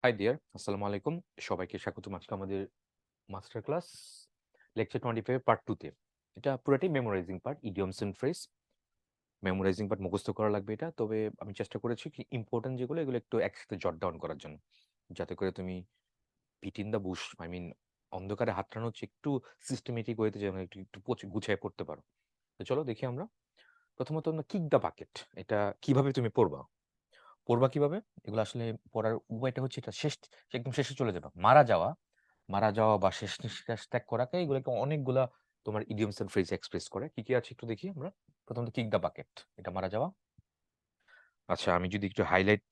High deer, আসসালামু আলাইকুম। সবাইকে স্বাগতম আজকে আমাদের মাস্টার ক্লাস লেকচার 25 পার্ট 2 তে। এটা পুরোটাই memorizing part, idioms and phrase. Memorizing part মুখস্থ করা লাগবে এটা, তবে আমি চেষ্টা করেছি কি ইম্পর্টেন্ট যেগুলো এগুলো একটু একসাথে জট ডাউন করার জন্য, যাতে করে তুমি pit in the bush, I mean অন্ধকারে হাতড়ানো হচ্ছে একটু সিস্টেমেটিক ওয়েতে যেন একটু একটু গুছিয়ে পড়তে পারো। তো চলো দেখি আমরা। প্রথমত কিক দ্য বাকেট, এটা কিভাবে তুমি পড়বা পড়বা কিভাবে? এগুলো আসলে পড়ার উপায়টা হচ্ছে এটা একদম শেষে চলে যাবা। মারা যাওয়া বা শেষ নিঃশ্বাস ত্যাগ করাকে এগুলোকে অনেকগুলা তোমার ইডিয়মস এন্ড ফ্রেজ এক্সপ্রেস করে। কি কি আছে একটু দেখি আমরা। প্রথমত কিক দ্য বাকেট, এটা মারা যাওয়া। আচ্ছা, আমি যদি একটু হাইলাইট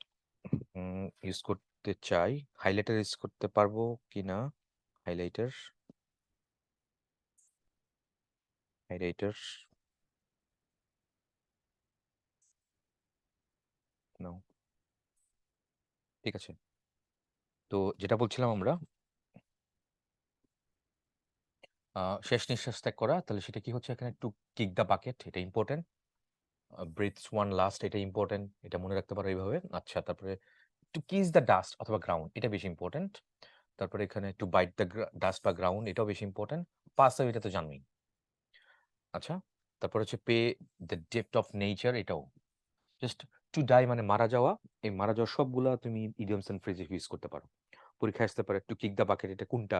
ইউজ করতে চাই, হাইলাইটার ইউজ করতে পারবো কিনা? হাইলাইটার, হাইলাইটার নাও, ঠিক আছে। তো যেটা বলছিলাম আমরা, শেষ নিঃশ্বাস ত্যাগ করা, তাহলে সেটা কি হচ্ছে এখানে? টু কিক দ্য বাকেট, এটা ইম্পর্টেন্ট। ব্রিথস ওয়ান লাস্ট, এটা ইম্পর্টেন্ট, এটা মনে রাখতে পারো এইভাবে। আচ্ছা, তারপরে টু কিস দ্য ডাস্ট অথবা গ্রাউন্ড, এটা বেশি ইম্পর্টেন্ট। তারপরে এখানে টু বাইট দ্য ডাস্ট বা গ্রাউন্ড, এটাও বেশি ইম্পর্টেন্ট। পাস আউট, এটা তো জানোই। আচ্ছা, তারপর হচ্ছে pay the depth of nature, এটাও। জাস্ট টু ডাই মানে মারা যাওয়া। এই মারা যাওয়া সবগুলা তুমি ইডিয়মস এন্ড ফ্রেজে ইউজ করতে পারো। পরীক্ষায় আসতে পারে টু কিক দ্য বাকেট, এটা কোনটা,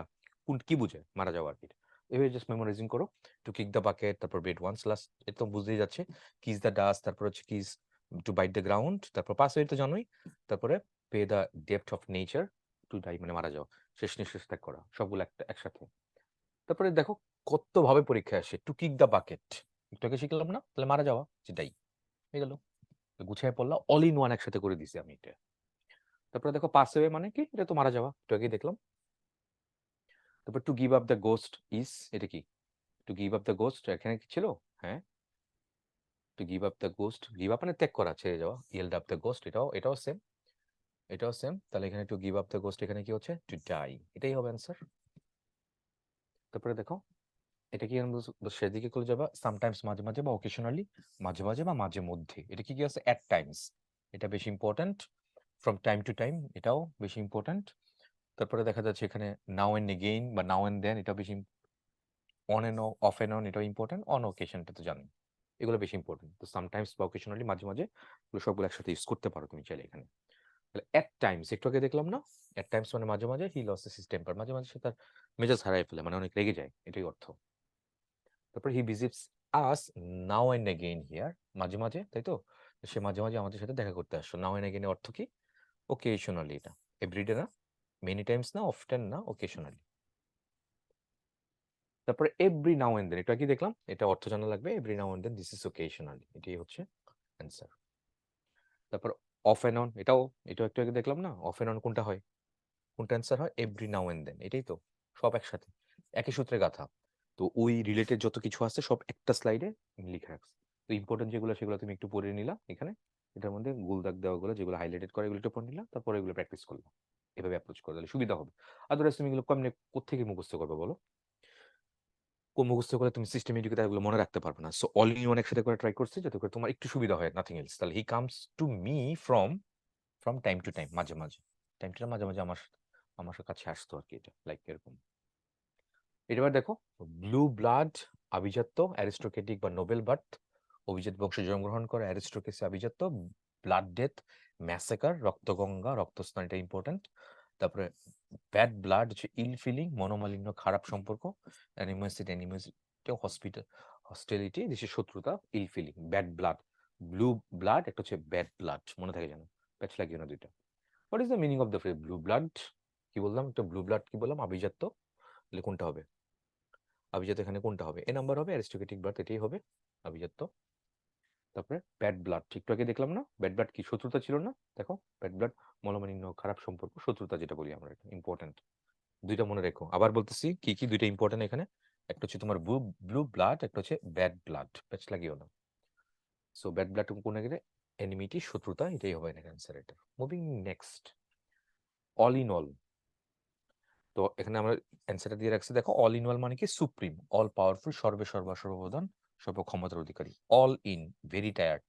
কি বুঝে মারা যাওয়া আর কি। এভাবে জাস্ট মেমোরাইজিং করো। টু কিক দ্য বাকেট, তারপর বেড ওয়ান্স লাস্ট, এটা তো বুঝতেই যাচ্ছে। কিস দ্য ডাস্ট, তারপর হচ্ছে kiss to bite the ground, তারপর পাস আউট তো জানোই। তারপরে pay the depth of nature, to die মানে মারা যাওয়া, শেষ নিঃশ্বাস ত্যাগ করা, সবগুলো একটা একসাথে। তারপরে দেখো কত ভাবে পরীক্ষায় আসে। টু কিক দ্য বাকেট একটু আগে শিখলাম না, তাহলে মারা যাওয়া সেটাই হয়ে গেল। গুছিয়ে পড়লা, অল ইন ওয়ান একসাথে করে দিছি আমি এটা। তারপরে দেখো পাস অ্যাওয়ে মানে কি? এটা তো মারা যাওয়া, একটু আগে দেখলাম। তারপর to give up the ghost is, এটা কি? To give up the ghost এখানে কি ছিল? হ্যাঁ, to give up the ghost, give up মানে ত্যাগ করা, ছেড়ে যাওয়া। ইয়েল্ড আপ দ্য গোস্ট, এটাও সেম, এটাও সেম। তাহলে এখানে to give up the ghost এখানে কি হচ্ছে? টু ডাই, এটাই হবে অ্যান্সার। তারপরে দেখো এটা কি? সেদিকে করে যাবা, সামটাইমস মাঝে মাঝে, বা ওকেশনালি মাঝে মাঝে, বা মাঝে মধ্যে, এটা কি কি আছে? অ্যাট টাইমস, এটা বেশি important. From time to time, এটাও বেশি ইম্পর্টেন্ট। তারপরে দেখা যাচ্ছে এখানে নাও এন্ড এগেইন বা নাও এন্ড দেন, এটা বেশি। On and off and on, এটাও ইম্পর্টেন্ট। অন ওকেশনটা তো জানি, এগুলো বেশি ইম্পর্টেন্ট। তো সামটাইমস বা ওকেশনালি মাঝে মাঝে, এগুলো সবগুলো একসাথে ইউজ করতে পারো তুমি চাইলে এখানে। তাহলে অ্যাট টাইমস একটু আগে দেখলাম না, অ্যাট টাইমস মানে মাঝে মাঝে। হি লসেস হিজ টেম্পার, মাঝে মাঝে সে তার মেজাজ হারায় ফেলে, মানে অনেক রেগে যায়, এটাই অর্থ। তারপর he visits us now and again here, মাঝে মাঝে, তাই তো? সে মাঝে মাঝে আমাদের সাথে দেখা করতে আসছো। নাও এন্ড এগেইন অর্থ কি? ওকেশনালি, এটা এভরিডে না, মেনি টাইমস না, অফটেন না, ওকেশনালি। তারপরে এভরি নাও এন্ড দেন, এটা কি দেখলাম? এটা অর্থ জানা লাগবে। Every now and then, this is occasionally, এটাই হচ্ছে অ্যান্সার। তারপর অফ এন্ড অন, এটাও একটু আগে দেখলাম না। অফ এন্ড অন কোনটা হয়? কোনটা অ্যান্সার হয়? এভরি নাও এন্ড দেন, এটাই তো। সব একসাথে, একই সূত্রে গাথা। তো ওই রিলেটেড যত কিছু আছে সব একটা স্লাইডে লিখে রাখছি। তো ইম্পর্টেন্ট যেগুলো সেগুলো তুমি একটু পড়ে নিলা এখানে। এটার মধ্যে গোল দাগ দেওয়াগুলো যেগুলো হাইলাইটেড করে এগুলো একটু পড়ে নিলা, তারপরে এগুলো প্র্যাকটিস করলাম। এভাবে অ্যাপ্রোচ করে তাহলে সুবিধা হবে। আদারওয়াইজ তুমি এগুলো কেমনে কোত্থেকে মুখস্থ করবে বলো? মুখস্থ করে তুমি সিস্টেমেটিক এগুলো মনে রাখতে পারবে না। সো অল ইন ওয়ান একসাথে করে ট্রাই করছি যাতে করে তোমার একটু সুবিধা হয়, নাথিং এলস। তাহলে he comes to me from from time to time, মাঝে মাঝে। টাইম টু টাইম মাঝে মাঝে আমার কাছে আসতো আর কি, এটা লাইক এরকম। এবার দেখো, ব্লু ব্লাড আভিজাত্য, অ্যারিস্টোক্রেটিক বা নোবেল বার্থ, অভিজাত বংশে জন্মগ্রহণ করে, অ্যারিস্টোক্রেসি আভিজাত্য। ব্লাড ডেথ, ম্যাসেকার, রক্তগঙ্গা, রক্তস্নান, এটা ইম্পর্টেন্ট। তারপরে ব্যাড ব্লাড হচ্ছে ইল ফিলিং, মনোমালিন্য, খারাপ সম্পর্ক। অ্যানিমাসিটি, হস্টিলিটি, দেশের শত্রুতা। Ill feeling, bad blood. Blue blood একটা হচ্ছে ব্যাড ব্লাড, মনে থাকে যেন, প্যাচ লাগিও না দুইটা। What is the meaning of the phrase blue blood? কি বললাম? একটা ব্লু ব্লাড কি বললাম? আভিজাত্য। তাহলে কোনটা হবে? আভিজাত্য এখানে কোনটা হবে? এ নাম্বার হবে। অ্যারিস্টোক্রেটিক ব্লাড, এটাই হবে আভিজাত্য। তারপরে ব্যাড ব্লাড একটু আগে দেখলাম না, ব্যাড ব্লাড কি? শত্রুতা ছিল না? দেখো, ব্যাড ব্লাড মনোমালিন্য, খারাপ সম্পর্ক, শত্রুতা যেটা বলি আমরা, এটা ইম্পর্টেন্ট। দুইটা মনে রেখো। আবার বলতেছি কি কি দুইটা ইম্পর্টেন্ট এখানে। একটা হচ্ছে তোমার ব্লু ব্লাড, একটা হচ্ছে ব্যাড ব্লাড, প্যাচ লাগিও না। সো ব্যাড ব্লাড কোন গেলে এনিমিটি, শত্রুতা, এটাই হবে না অ্যান্সার এটা। Moving next, all in all. তো এখানে আমরা অ্যান্সারটা দিয়ে রাখছি, দেখো অল ইন অল মানে কি? সুপ্রিম, অল পাওয়ারফুল, সর্বে সর্বা, সর্বপ্রধান, সর্বক্ষমতার অধিকারী। অল ইন, ভেরি টায়ার্ড,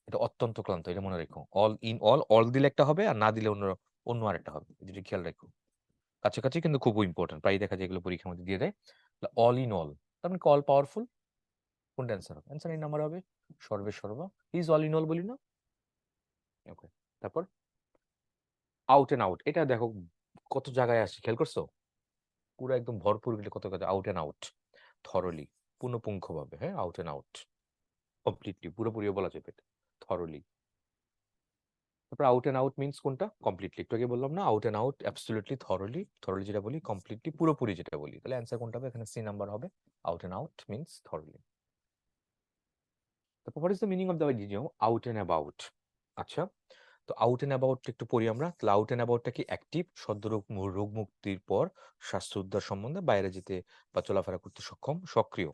এটা অত্যন্ত ক্লান্ত, এটা মনে রেখো। অল ইন অল, অল দিলে একটা হবে, আর না দিলে অন্য অন্য আরেকটা হবে, যেটা খেয়াল রাখো। কাছাকাছি কিন্তু খুব ইম্পর্টেন্ট, প্রায় দেখা যায় এগুলো পরীক্ষার মধ্যে দিয়ে দেয়। অল ইন অল, তার মানে অল পাওয়ারফুল, কোনটা অ্যান্সার হবে? অ্যান্সার এই নাম্বার হবে সর্বে সর্বা। ইজ অল ইন অল বলি না? ওকে। তারপর আউট এন্ড আউট, এটা দেখো কত জায়গায় আসছে, খেয়াল করছো? পুরো একদম ভরপুর গেলে কত কথা, আউট এন্ড আউট, থরলি, পুনঃপুঙ্খভাবে, হ্যাঁ, আউট এন্ড আউট, কমপ্লিটলি, পুরোপুরিও বলা যাবে এটা, থরলি। তারপর আউট এন্ড আউট মিন্স কোনটা? কমপ্লিটলি, একটু আগে বললাম না, out and out, absolutely, thoroughly, thoroughly যেটা বলি, কমপ্লিটলি, পুরোপুরি যেটা বলি। তাহলে অ্যান্সার কোনটা হবে? এখানে সি নাম্বার হবে, out and out means thoroughly. তারপর what is the meaning of the idiom out and about? আচ্ছা, তো আউট এন্ড অ্যাবাউট একটু পড়ি আমরা। তাহলে আউট এন্ড অ্যাবাউটটা কি? অ্যাক্টিভ, সদ্য রোগ মুক্তির পর স্বাস্থ্য উদ্ধার সম্বন্ধে বাইরে যেতে বা চলাফেরা করতে সক্ষম, সক্রিয়।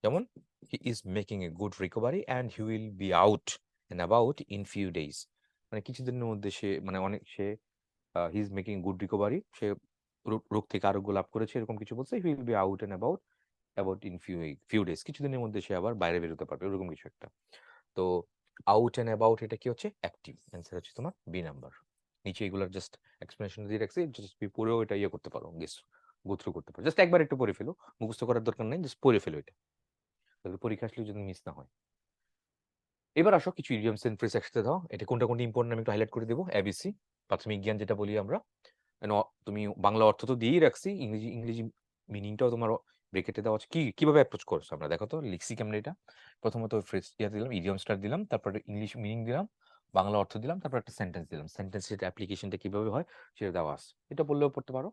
যেমন he is making a good recovery and he will be out and about in few days. মানে কিছুদিনের মধ্যে সে, মানে অনেক সে, he is making good recovery, সে রোগ থেকে আরোগ্য লাভ করেছে, এরকম কিছু বলছে। He will be out and about about in few days, কিছুদিনের মধ্যে সে আবার বাইরে বেরোতে পারবে, এরকম কিছু একটা। তো আউট এন্ড অ্যাবাউট এটা কি হচ্ছে? অ্যাক্টিভ। অ্যান্সার হচ্ছে তোমার বি নাম্বার। নিচে এগুলোর জাস্ট এক্সপ্লেনেশন দিয়ে রাখছি, জাস্ট পড়েও এটা ইয়ে করতে পারো, গো থ্রু করতে পারো, জাস্ট একবার একটু পড়ে ফেলো, মুখস্থ করার দরকার নেই, জাস্ট পড়ে ফেলো এটা, তাহলে পরীক্ষা আসলে যদি মিস না হয়। এবার আসো কিছু ইডিয়মস এন্ড ফ্রেজ একসাথে দাও, এটা কোনটা কোনটা ইম্পর্টেন্ট আমি একটু হাইলাইট করে দেবো। এবিসি, প্রাথমিক জ্ঞান যেটা বলি আমরা। তুমি বাংলা অর্থ তো দিয়েই রাখছি, ইংরেজি ইংরেজি মিনিংটাও তোমার ব্রেকেটে দেওয়া আছে। কিভাবে অ্যাপ্রোচ করছো আমরা দেখো তো, লিখছি কেমন এটা। প্রথমত ফ্রেজ দিলাম, ইডিয়ম স্টার দিলাম, তারপরে ইংলিশ মিনিং দিলাম, বাংলা অর্থ দিলাম, তারপর একটা সেন্টেন্স দিলাম। সেন্টেন্সের অ্যাপ্লিকেশনটা কিভাবে হয় সেটা দেওয়া আছে, এটা বললেও পড়তে পারো।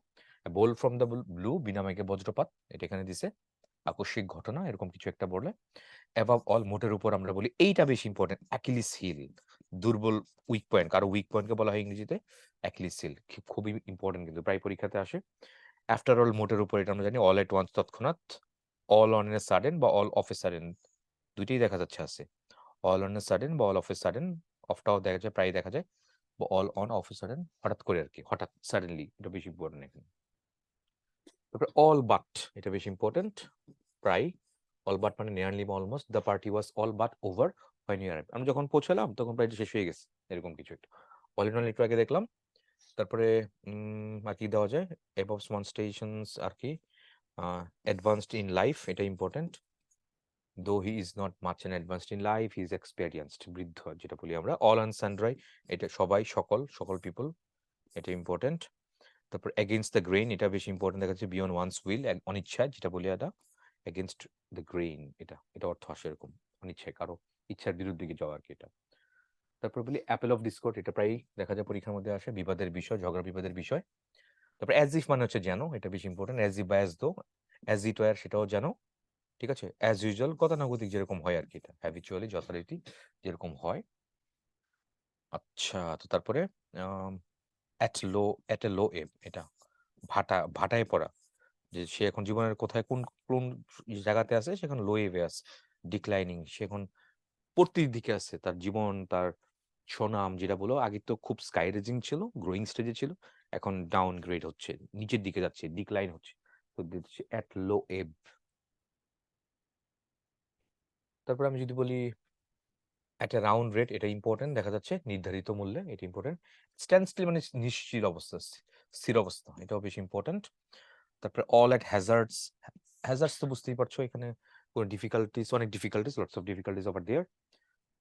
বোল ফ্রম দ্য ব্লু, বিনা মেঘে বজ্রপাত, এটা এখানে দিছে। আকস্মিক ঘটনা, এরকম কিছু একটা বললে। অ্যাবাভ অল, মোটের উপর আমরা বলি, এইটা বেশি ইম্পর্টেন্ট, অ্যাকিলিস হিল, দুর্বল, উইক পয়েন্ট, কারো উইক পয়েন্টকে বলা হয় ইংরেজিতে অ্যাকিলিস হিল, খুবই ইম্পর্টেন্ট, কিন্তু প্রায় পরীক্ষাতে আসে। আফটার অল, মোটের উপর, এটা আমরা জানি অল এট ওয়ান্স, তৎক্ষণাৎ। অল অন এ সাডেন বা অল অফ এ সাডেন, দুইটাই দেখা যাচ্ছে আছে। অল অন এ সাডেন বা অল অফ এ সাডেন, অফটাও দেখা যায়, প্রায় দেখা যায়। বা all on of a sudden, হঠাৎ করে আর কি, হঠাৎ, সাডেনলি, এটা বেশি ইম্পর্টেন্ট এখানে। তারপরে অল বাট, এটা বেশি ইম্পর্টেন্ট, প্রায়। অল বাট মানে নিয়ারলি বা almost, the party was all but over when you arrived, আমরা যখন পৌঁছালাম তখন প্রায় শেষ হয়ে গেছে, এরকম কিছু একটা। অল ইন অল একটু আগে দেখলাম। তারপরে আর কি দেওয়া যায়? অ্যাবভ ওয়ান স্টেশনস আর কি, অ্যাডভান্সড ইন লাইফ, এটা ইম্পর্টেন্ট। দো হি is not much an advanced in life, he is experienced, বৃদ্ধ যেটা বলি আমরা। অল অ্যান্ড সানড্রাই, এটা সবাই, সকল, সকল পিপল, এটা ইম্পর্টেন্ট। তারপর এগেইনস্ট দ্য গ্রেইন, এটা বেশি ইম্পর্টেন্ট দেখা যাচ্ছে। বিয়ন্ড ওয়ান্স উইল, অনিচ্ছায় যেটা বলি এটা, এগেইনস্ট দ্য গ্রেইন, এটা এটা অর্থ আসে এরকম, অনিচ্ছায়, কারো ইচ্ছার বিরুদ্ধে গিয়ে যাওয়া আর কি এটা। তারপর বলি অ্যাপেল অফ ডিসকর্ড, এটা প্রায় দেখা যায় পরীক্ষার মধ্যে আসে, বিবাদের বিষয়, ঝগড়া বিবাদের বিষয়। তারপর অ্যাজ ইফ মানে হচ্ছে যেন, এটা বেশি ইম্পর্টেন্ট। অ্যাজ ইফ বা as though, as it were, সেটাও যেন, ঠিক আছে। অ্যাজ ইউজুয়াল, গতানুগতিক যেরকম হয় আর কি, এটা হ্যাবিচুয়ালি, যথারীতি যেরকম হয়। আচ্ছা, তো তারপরে at low, at a low ebb, এটা ভাটায় পড়া, যে সে এখন জীবনের কোথায়, কোন কোন জায়গাতে আছে, সেখানে লো এভে আছে, ডিক্লাইনিং, সে এখন পড়তির দিকে আছে, তার জীবন, তার সুনাম যেটা বলো, আগে তো খুব স্কাই রেজিং ছিল, গ্রোয়িং স্টেজে ছিল, এখন ডাউন গ্রেড হচ্ছে, নিচের দিকে যাচ্ছে, ডিক্লাইন হচ্ছে, তো দিচ্ছে এট লো এভ। তারপর আমি যদি বলি এট এ রাউন্ড রেট, এটা ইম্পর্টেন্ট, দেখা যাচ্ছে নির্ধারিত মূল্যে, এটা ইম্পর্টেন্ট। স্ট্যান্ড স্টিল মানে নিশ্চিল অবস্থা, স্থির অবস্থা, এটাও বেশি ইম্পর্টেন্ট। তারপরে অল এট হ্যাজার্ডস, হ্যাজার্ডস তো বুঝতেই পারছো, এখানে কোনো ডিফিকাল্টিস, অনেক difficulties, lots of difficulties over there.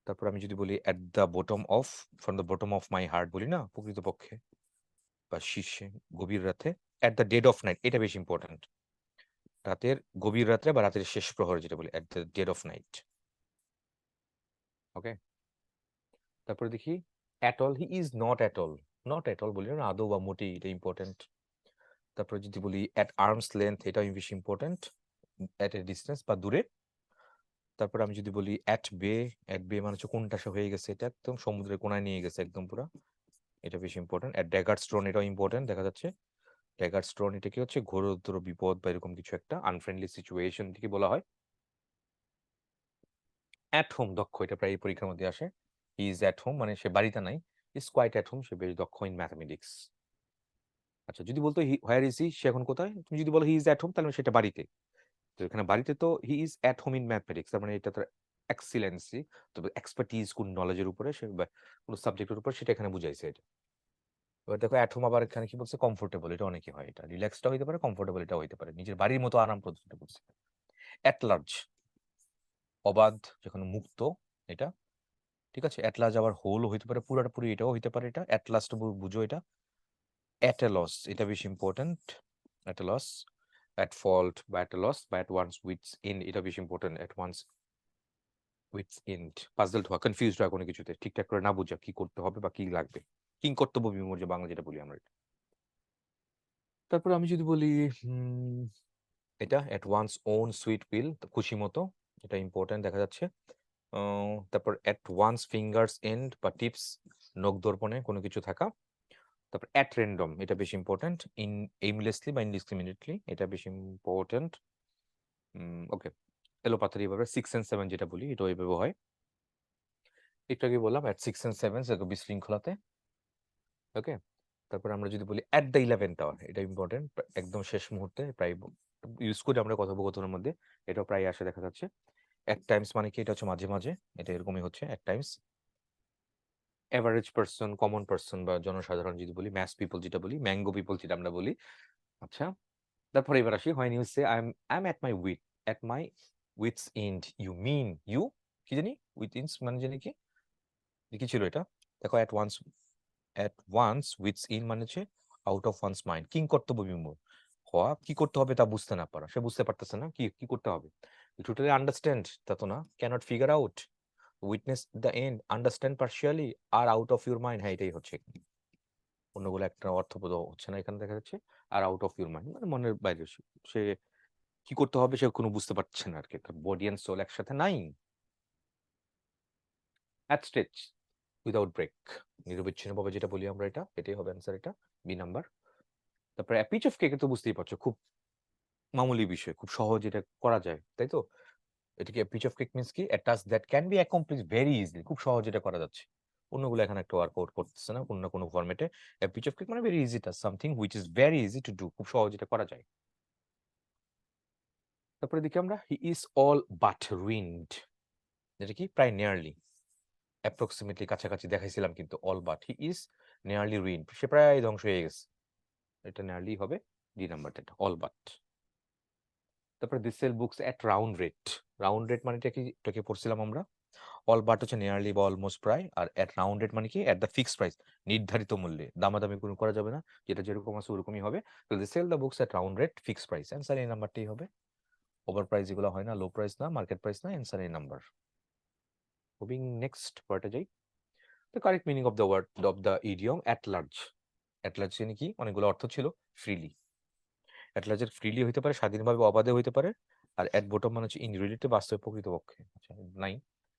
তারপর আমি যদি বলি at the bottom of, from the bottom of my heart বলি না, প্রকৃতপক্ষে বা শীর্ষে, গভীর রাতে। At the dead of night, এটা বেশি ইম্পর্টেন্ট, রাতের গভীর রাত্রে বা রাতের শেষ প্রহরে যেটা বলি, at the dead of night. Okay. তারপরে দেখি at all, he is not at all, not at all বলি না, আদৌ বা মোটেই, এটা ইম্পর্টেন্ট। তারপরে যদি বলি অ্যাট আর্মস লেন্থ, এটাও বেশি ইম্পর্টেন্ট, অ্যাট এ ডিস্টেন্স বা দূরে। তারপর আমি যদি বলি অ্যাট বে মানে হচ্ছে কোনটা সে হয়ে গেছে, এটা একদম সমুদ্রের কোনায় নিয়ে গেছে একদম পুরা, এটা বেশি ইম্পর্টেন্ট। অ্যাট ড্যাগার স্টোন, এটাও ইম্পর্টেন্ট, দেখা যাচ্ছে ড্যাগার স্টোন, এটা কি হচ্ছে, ঘোরতর বিপদ বা এরকম কিছু একটা, আনফ্রেন্ডলি সিচুয়েশন থেকে বলা হয়। অ্যাট হোম, দক্ষ, এটা প্রায় এই পরীক্ষার মধ্যে আসে। হি ইজ অ্যাট হোম মানে সে বাড়িতে নাই, ইজ কোয়াইট অ্যাট হোম, সে বেশ দক্ষ ইন ম্যাথমেটিক্স। আচ্ছা, যদি বলতো হোয়ার ইজ হি, সে এখন কোথায়, তুমি যদি বলো হি ইজ অ্যাট হোম, তাহলে সেটা বাড়িতে। তো এখানে বাড়িতে, তো he is at home in mathematics, তার মানে এটা তার এক্সিলেন্সি, তবে এক্সপার্টিজ কোন নলেজের উপরে, সে বা কোন সাবজেক্টের উপর, সেটা এখানে বুঝাইছে এটা। এবার দেখো অ্যাট হোম আবার এখানে কি বলছে, কমফোর্টেবল, এটা অনেকে হয়, এটা রিল্যাক্সটা হইতে পারে, কমফোর্টেবল এটা হইতে পারে, নিজের বাড়ির মতো আরামপ্রদ যেটা বলছে। অ্যাট লার্জ, অবাধ, যেখানে মুক্ত, এটা ঠিক আছে। অ্যাট লার্জ আবার হোল হইতে পারে, পুরোপুরি এটাও হইতে পারে, এটা অ্যাট লাস্ট বুঝো এটা। অ্যাট এ লস, এটা বেশি important, at a loss, at fault বা অ্যাট এ লস বা অ্যাট ওয়ান্স উইথস ইন, এটা বেশি important, at one's wits end, puzzled হওয়া, কনফিউজড হওয়া কোনো কিছুতে, ঠিকঠাক করে না বোঝা কি করতে হবে বা কি লাগবে, কিং কর্তব্য বিমূর্য বাংলা যেটা বলি আমরা এটা। তারপরে আমি যদি বলি এটা at one's own sweet will, খুশি মতো, এটা ইম্পর্টেন্ট দেখা যাচ্ছে। তারপর অ্যাট ওয়ান্স ফিঙ্গার্স এন্ড বা টিপস, নখ দর্পণে কোনো কিছু থাকা। তারপর অ্যাট র্যান্ডম, এটা বেশি ইম্পর্টেন্ট, ইন এইমলেসলি বা ইনডিসক্রিমিনেটলি, এটা বেশি ইম্পর্টেন্ট। ওকে, এলোপাতাড়ি ভাবে 6 and 7 যেটা বলি এটা ওইভাবে হয়। একটু আগে বললাম অ্যাট 6 and 7 বিশৃঙ্খলাতে। ওকে, তারপর আমরা যদি বলি অ্যাট দ্য 11th আওয়ার, এটা ইম্পর্টেন্ট, একদম শেষ মুহূর্তে, প্রায় ইউজ করি আমরা কথোপকথনের মধ্যে, এটাও প্রায় আসে দেখা যাচ্ছে। অ্যাট টাইমস মানে কি, এটা হচ্ছে মাঝে মাঝে, এটা এরকমই হচ্ছে at Times. Average person, common person বা জনসাধারণ যদি বলি, ম্যাস পিপল যেটা বলি, ম্যাঙ্গো পিপল যেটা আমরা বলি। আচ্ছা, তারপরে এবার আসি when you say I am at my wits end, you mean you, কি জানি উইথ ইনস মানে জানি কি, কি ছিল এটা, দেখো অ্যাট ওয়ান্স উইথস ইন মানে হচ্ছে out of wands mind, king কর্তব্য বিমূঢ় হওয়া, কি করতে হবে তা বুঝতে না পারা, সে বুঝতে পারতেছে না কি কি করতে হবে, টোটালি আন্ডারস্ট্যান্ড তা তো না, cannot figure out, witness the end, understand partially, আর আউট অফ ইউর মাইন্ড, হ্যাঁ এটাই হচ্ছে, অন্যগুলো একটা অর্থবোধ হচ্ছে না এখানে দেখা যাচ্ছে। আর আউট অফ ইউর মাইন্ড মানে মনের বাইরে, সে কি করতে হবে সে কোনো বুঝতে পারছে না আর কি, বডি এন্ড সোল একসাথে নাই। অ্যাট স্টেজ উইদাউট ব্রেক, নিরবিচ্ছিন্নভাবে যেটা বলি আমরা, এটাই হবে অ্যান্সার, এটা বি নাম্বার। তারপরে পিচ অফ কেকে তো বুঝতেই পারছো, খুব মামুলি বিষয়, খুব সহজ এটা করা যায়, তাই তো। এটাকে পিচ অফ কেক মিন্স কি, এ task that can be accomplish very easily, খুব সহজ এটা করা যাচ্ছে, অন্যগুলো এখানে একটা ওয়ার্কআউট করতেছে না কোনো না কোনো ফরম্যাটে। পিচ অফ কেক মানে very easy task, something which is very easy to do, খুব সহজ এটা করা যায়। তারপরে দেখি আমরা he is all but ruined, যেটা কি প্রায় নিয়ারলি, অ্যাপ্রক্সিমেটলি কাছাকাছি দেখাইছিলাম, কিন্তু all but, he is nearly ruined, সে প্রায় ধ্বংস হয়ে গেছে, এটা নিয়ারলি হবে ডি নাম্বারটা, অল বাট। তারপরে this sell books at round rate, round rate মানে কি, এটাকে পড়ছিলাম আমরা, অল বাট হচ্ছে নিয়ারলি বা অলমোস্ট প্রায়, আর এট রাউন্ড রেট মানে কি, এট দ্য ফিক্সড প্রাইস, নির্ধারিত মূল্যে, দামাদামি কোনো করা যাবে না, যেটা যেরকম আছে ওরকমই হবে। তো the sell the books at round rate fixed price, answer এই নাম্বারটাই হবে। ওভার প্রাইস এগুলো হয় না, লো প্রাইস না, মার্কেট প্রাইস না, অ্যান্সার এই নাম্বার। মুভিং নেক্সট পার্টে যাই। The correct meaning of the word of the idiom at large, at large মানে কি, অনেকগুলো অর্থ ছিল, ফ্রিলি, অ্যাট লার্জের ফ্রিলি হইতে পারে, স্বাধীনভাবে, অবাধে হইতে পারে। আর অ্যাট বটম মানে হচ্ছে ইন রিলেটিভ, বাস্তবে, প্রকৃতপক্ষে, আচ্ছা নাই,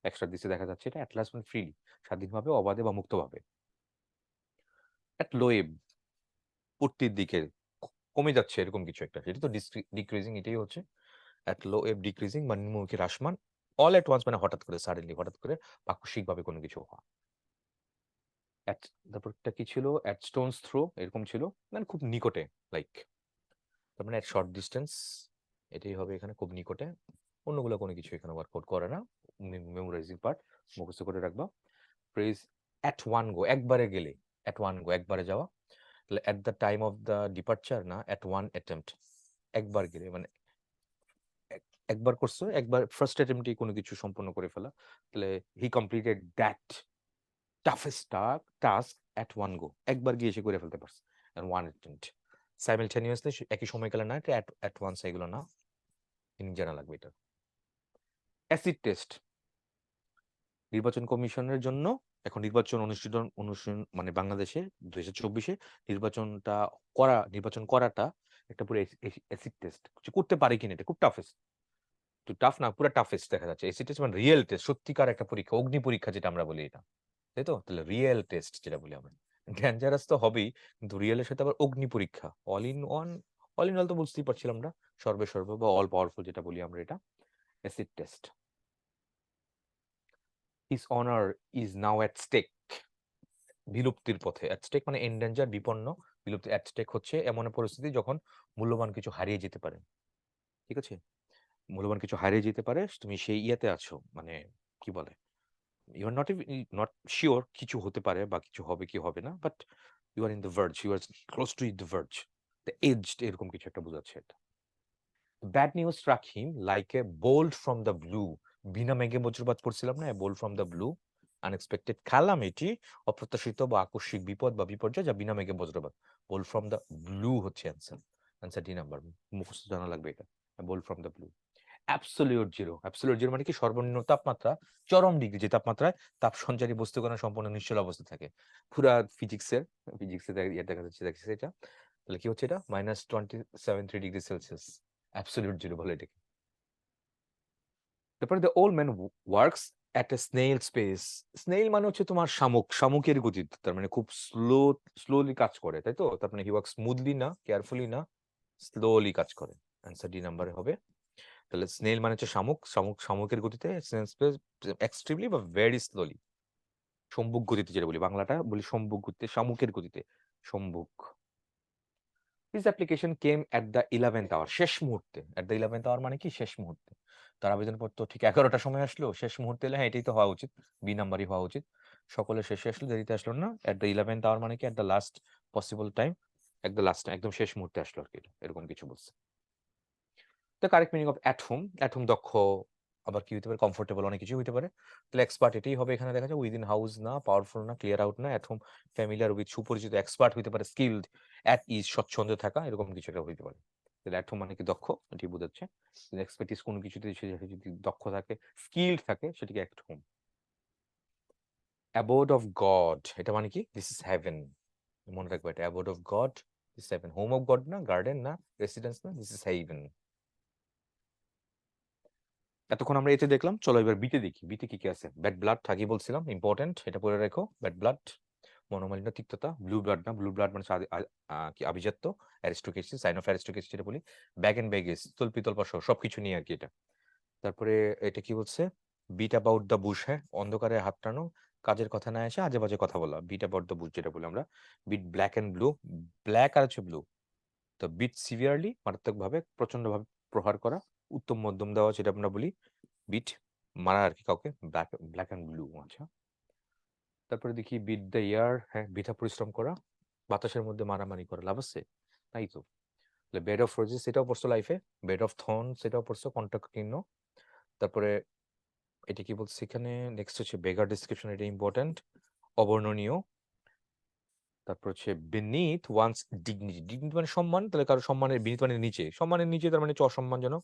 এক্সট্রা দিতে দেখা যাচ্ছে, এটা অ্যাট লার্জ মানে ফ্রিলি, স্বাধীনভাবে, অবাধে বা মুক্তভাবে। অ্যাট লো এব, পূর্তির দিকে, কমে যাচ্ছে এরকম কিছু একটা, সেটা তো ডিক্রিজিং, এটাই হচ্ছে অ্যাট লো এব, ডিক্রিজিং বা নিম্নমুখী, হ্রাসমান। অল এট ওয়ান্স মানে হঠাৎ করে, সাডেনলি, হঠাৎ করে পাক্ষিকভাবে কোনো কিছু হওয়া। তারপরটা কি ছিল, অ্যাট স্টোনস থ্রো, এরকম ছিল, মানে খুব নিকটে, লাইক, তার মানে অ্যাট শর্ট ডিস্টেন্স, এটাই হবে এখানে, খুব নিকটে, অন্যগুলো কোনো কিছু এখানে ওয়ার্কআউট করে না, মেমোরাইজিং পার্ট, মুখস্থ করে রাখবা। ফ্রেজ অ্যাট ওয়ান গো, একবারে গেলে, অ্যাট ওয়ান গো একবারে যাওয়া, তাহলে at the time of the departure না, অ্যাট ওয়ান অ্যাটেম্পট, একবার গেলে মানে একবার করছো, একবার ফার্স্ট অ্যাটেম্পটেই কোনো কিছু সম্পন্ন করে ফেলা, তাহলে হি completed that toughest task at one go, একবার গিয়ে সে করে ফেলতে পারছে, and one attempt সাইমালটেনিয়াসলি, একই সময়কালে না, এটা অ্যাট ওয়ান্স এগুলো না, মিনিং জানা লাগবে এটা। অ্যাসিড টেস্ট, নির্বাচন কমিশনের জন্য এখন নির্বাচন অনুষ্ঠিত মানে বাংলাদেশে 2024-এ নির্বাচন করাটা একটা পুরো অ্যাসিড টেস্ট, করতে পারে কিনা, এটা খুব টাফেস্ট, তো টাফ না, পুরো টাফেস্ট দেখা যাচ্ছে, অ্যাসিড টেস্ট মানে রিয়েল টেস্ট, সত্যিকার একটা পরীক্ষা, অগ্নি পরীক্ষা যেটা আমরা বলি এটা, তাই তো, তাহলে রিয়েল টেস্ট যেটা বলি আমরা, ডেঞ্জারাস তো হবেই, কিন্তু রিয়েলের সাথে আবার অগ্নি পরীক্ষা, অল ইন অল তো বুঝতেই পারছিলাম আমরা, সর্বে বা অল পাওয়ারফুল যেটা বলি আমরা, এটা acid test. His honour is now at stake, বিলুপ্তির পথে, অ্যাট স্টেক মানে এন্ডেঞ্জার, বিপন্ন, বিলুপ্তি, অ্যাট স্টেক হচ্ছে এমন পরিস্থিতি যখন মূল্যবান কিছু হারিয়ে যেতে পারে, ঠিক আছে, মূল্যবান কিছু হারিয়ে যেতে পারে, তুমি সেই ইয়েতে আছো, মানে কি বলে, ইউ আর নট শিওর কিছু হতে পারে বা কিছু হবে কি হবে না, but you are in the verge, you are close to the verge, the edged, এরকম কিছু একটা বোঝাচ্ছে এটা। Bad news struck him like a bolt from the blue, বিনা মেঘে বজ্রপাত পড়ছিলাম না, bolt from the blue, unexpected calamity, অপ্রত্যাশিত বা আকস্মিক বিপদ বা বিপর্যয় যা বিনা মেঘে বজ্রপাত। বোল্ট ফ্রম দ্য ব্লু হচ্ছে অ্যান্সার, অ্যান্সার ডি নাম্বার, মুখস্থ জানা লাগবে এটা, bolt from the blue. Absolute zero, absolute zero মানে কি সর্বনিম্ন তাপমাত্রা, চরম ডিগ্রি যে তাপমাত্রায় তাপ সঞ্চারী বস্তুকণা সম্পূর্ণ নিশ্চল অবস্থা থাকে। পুরা ফিজিক্সের দেখা যাচ্ছে এটা, তাহলে কি হচ্ছে এটা -27.3 ডিগ্রি সেলসিয়াস, অ্যাবসোলিউট জিরো বলে এটাকে। তারপরে the old man works at a snail space, snail মানে হচ্ছে তোমার শামুক, শামুকের গতিতে, তার মানে খুব স্লোলি কাজ করে, তাই তো, তার মানে হি ওয়ার্ক স্মুথলি না, কেয়ারফুলি না, স্লোলি কাজ করে, অ্যান্সার ডি নাম্বারে হবে। তাহলে স্নেইল মানে হচ্ছে শামুক, শামুকের গতিতে, স্নেইল স্পেস এক্সট্রিমলি বা ভেরি স্লোলি, সম্মুখ গতিতে যেটা বলি, বাংলাটা বলি সম্মুখ গতিতে, শামুকের গতিতে, সম্মুখ। This application came at the 11th hour, শেষ মুহূর্তে, এট দ্য 11th আওয়ার মানে কি শেষ মুহূর্তে, তার আবেদনপত্র ঠিক 11টার সময় আসলো, শেষ মুহূর্তে এলে, হ্যাঁ এটাই তো হওয়া উচিত, বি নাম্বারই হওয়া উচিত, সকলের শেষে আসলো, দেরিতে আসলো না, এট দ্য 11th আওয়ার মানে কি at the last possible time, at the last time, একদম শেষ মুহূর্তে আসলো আর কি, এরকম কিছু বলছে। The correct meaning of at home, at home দক্ষ, আবার কি হতে পারে, কমফোর্টেবল, অনেক কিছু হতে পারে। তাহলে এক্সপার্ট এটাই হবে, এখানে দেখা যায় উইদিন হাউস না, পাওয়ারফুল না, ক্লিয়ার আউট না, অ্যাট হোম ফ্যামিলিয়ার উইথ, সুপরিচিত, এক্সপার্ট হতে পারে, স্কিলড, অ্যাট ইজ স্বচ্ছন্দে থাকা, এরকম কিছু একটা হতে পারে। তাহলে অ্যাট হোম মানে কি দক্ষ, এটি বোঝাচ্ছে, এক্সপার্টিস কোনো কিছুতে সে যদি দক্ষ থাকে, স্কিলড থাকে, সেটিকে at home. Abode of God, এটা মানে কি দিস ইজ হেভেন, মনে রাখবে এটা, abode of God this heaven, home of God না, গার্ডেন না, রেসিডেন্স না, দিস ইজ হেভেন। এতক্ষণ আমরা এতে দেখলাম, চলো এবার বিতে দেখি, বিতে কি কি আছে। ব্যাড ব্লাড আগে বলছিলাম, ইম্পর্টেন্ট, এটা পড়ে রেখো, ব্যাড ব্লাড, মনোমালিন্য, তিক্ততা, ব্লু ব্লাড না, ব্লু ব্লাড মানে কি আভিজাত্য, অ্যারিস্টোক্রেসি, সাইন অফ অ্যারিস্টোক্রেসি যেটা বলি, ব্যাগ এন্ড ব্যাগেজ, তোল পিতল সহ সবকিছু নিয়ে আর কি এটা। তারপরে এটা কি বলছে, বিট অ্যাবাউট দ্য বুশ, হ্যাঁ অন্ধকারে হাত টানো, কাজের কথা না এসে আজে বাজে কথা বলা, বিট অ্যাবাউট দ্য বুশ যেটা বলি আমরা, beat black and blue, black আর হচ্ছে ব্লু, তো বিট সিভিয়ারলি মারাত্মকভাবে, প্রচন্ডভাবে প্রহার করা, উত্তম মধ্যম দেওয়া যেটা আমরা বলি বিট, মারা আর কি কাউকে, ব্ল্যাক ব্ল্যাক এন্ড ব্লু। আচ্ছা, তারপরে দেখি বিট দ্য ইয়ার, হ্যাঁ বৃথা পরিশ্রম করা, বাতাসের মধ্যে মারামারি করা, লাভ আছে, তাই তো। বেড অফ রোজেস সেটাও পড়ছো লাইফে, বেড অফ থর্ন সেটাও পড়ছো, কণ্ঠকীর্ণ। তারপরে এটা কি বলছে এখানে, নেক্সট হচ্ছে বেগার ডিসক্রিপশন, এটা ইম্পর্টেন্ট, অবর্ণনীয়। তারপর হচ্ছে বিনিথ ওয়ান্স ডিগনিটি, ডিগনিটি মানে সম্মান, তাহলে কারো সম্মানের, বিনিথ মানে নিচে, সম্মানের নিচে, তার মানে অসম্মানজনক,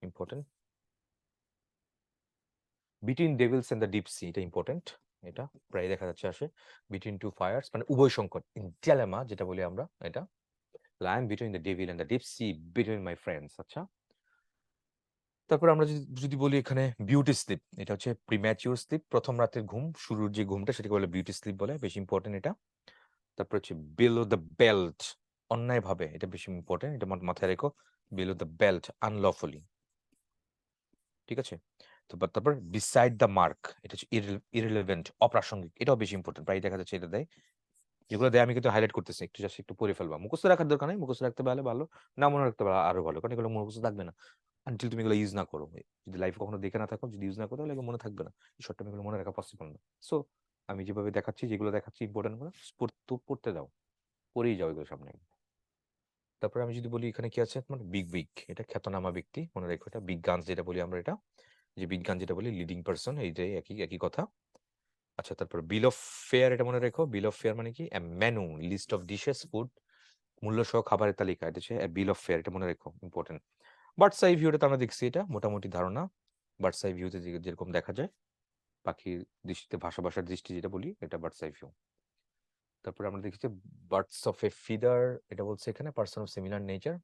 important. Between devils and the deep sea, এটা ইম্পর্টেন্ট, এটা প্রায় দেখা যাচ্ছে আসে, বিটুইন টু ফায়ার্স মানে উভয় সংকট, ইন ডিলেমা যেটা বলি আমরা, এটা I am between the devil and the deep sea, between my friends. আচ্ছা, তারপর আমরা যদি বলি এখানে বিউটি স্লিপ, এটা হচ্ছে প্রিম্যাচিউর স্লিপ, প্রথম রাতের ঘুম, শুরুর যে ঘুমটা সেটাকে বলে বিউটি স্লিপ বলে, বেশি ইম্পর্টেন্ট এটা। তারপর হচ্ছে বিলো দ্য বেল্ট, অন্যায় ভাবে, এটা বেশি ইম্পর্টেন্ট, এটা মাথায় রেখো, বিলো দ্য বেল্ট, আনলফুলি, ঠিক আছে। তারপর বিসাইড দ্য মার্ক, এটা হচ্ছে ইররিলেভেন্ট, অপ্রাসঙ্গিক, এটাও বেশি ইম্পর্টেন্ট, প্রায় দেখা যাচ্ছে এটা দেয়, যেগুলো দেয় আমি কিন্তু হাইলাইট করতেছি, একটু জাস্ট একটু পড়ে ফেলবা, মুখস্থ রাখার দরকার নেই, মুখস্থ রাখতে পারলে ভালো, না মনে রাখতে পারলে আরো ভালো, কারণ এগুলো মুখস্থ থাকবে না আনটিল তুমি এগুলো ইউজ না করো, যদি লাইফে কখনো দেখে না থাকো, যদি ইউজ না করো, তাহলে এগুলো মনে থাকবে না, শর্ট টার্মে এগুলো মনে রাখা পসিবল না। সো আমি যেভাবে দেখাচ্ছি, যেগুলো দেখাচ্ছি ইম্পর্টেন্ট গুলো পড়তে দাও, পড়েই যাও এগুলো সামনে। তারপরে আমি যদি বলি এখানে কি আছে, মানে বিগ উইক, এটা খ্যাতনামা ব্যক্তি, মনে রেখো, এটা বিজ্ঞান যেটা বলি আমরা, এটা যে বিজ্ঞান যেটা বলি, লিডিং পার্সন, এই যে একই একই কথা। আচ্ছা, তারপর বিল অফ ফেয়ার, এটা মনে রেখো, বিল অফ ফেয়ার মানে কি, menu, list of dishes, food, মূল্য সহ খাবারের তালিকা, এটা হচ্ছে বিল অফ ফেয়ার, এটা মনে রেখো, ইম্পর্টেন্ট। বার্ডস আই ভিউটা তো আমরা দেখছি, এটা মোটামুটি ধারণা, বার্ডস আই ভিউতে যেরকম দেখা যায়, পাখির দৃষ্টিতে, ভাষার দৃষ্টি যেটা বলি, এটা বার্ডস আই ভিউ। তারপরে আমরা দেখছি বার্ডস অফ এ ফিদার, এটা বলছে এখানে পার্সন অফ সিমিলার নেচার।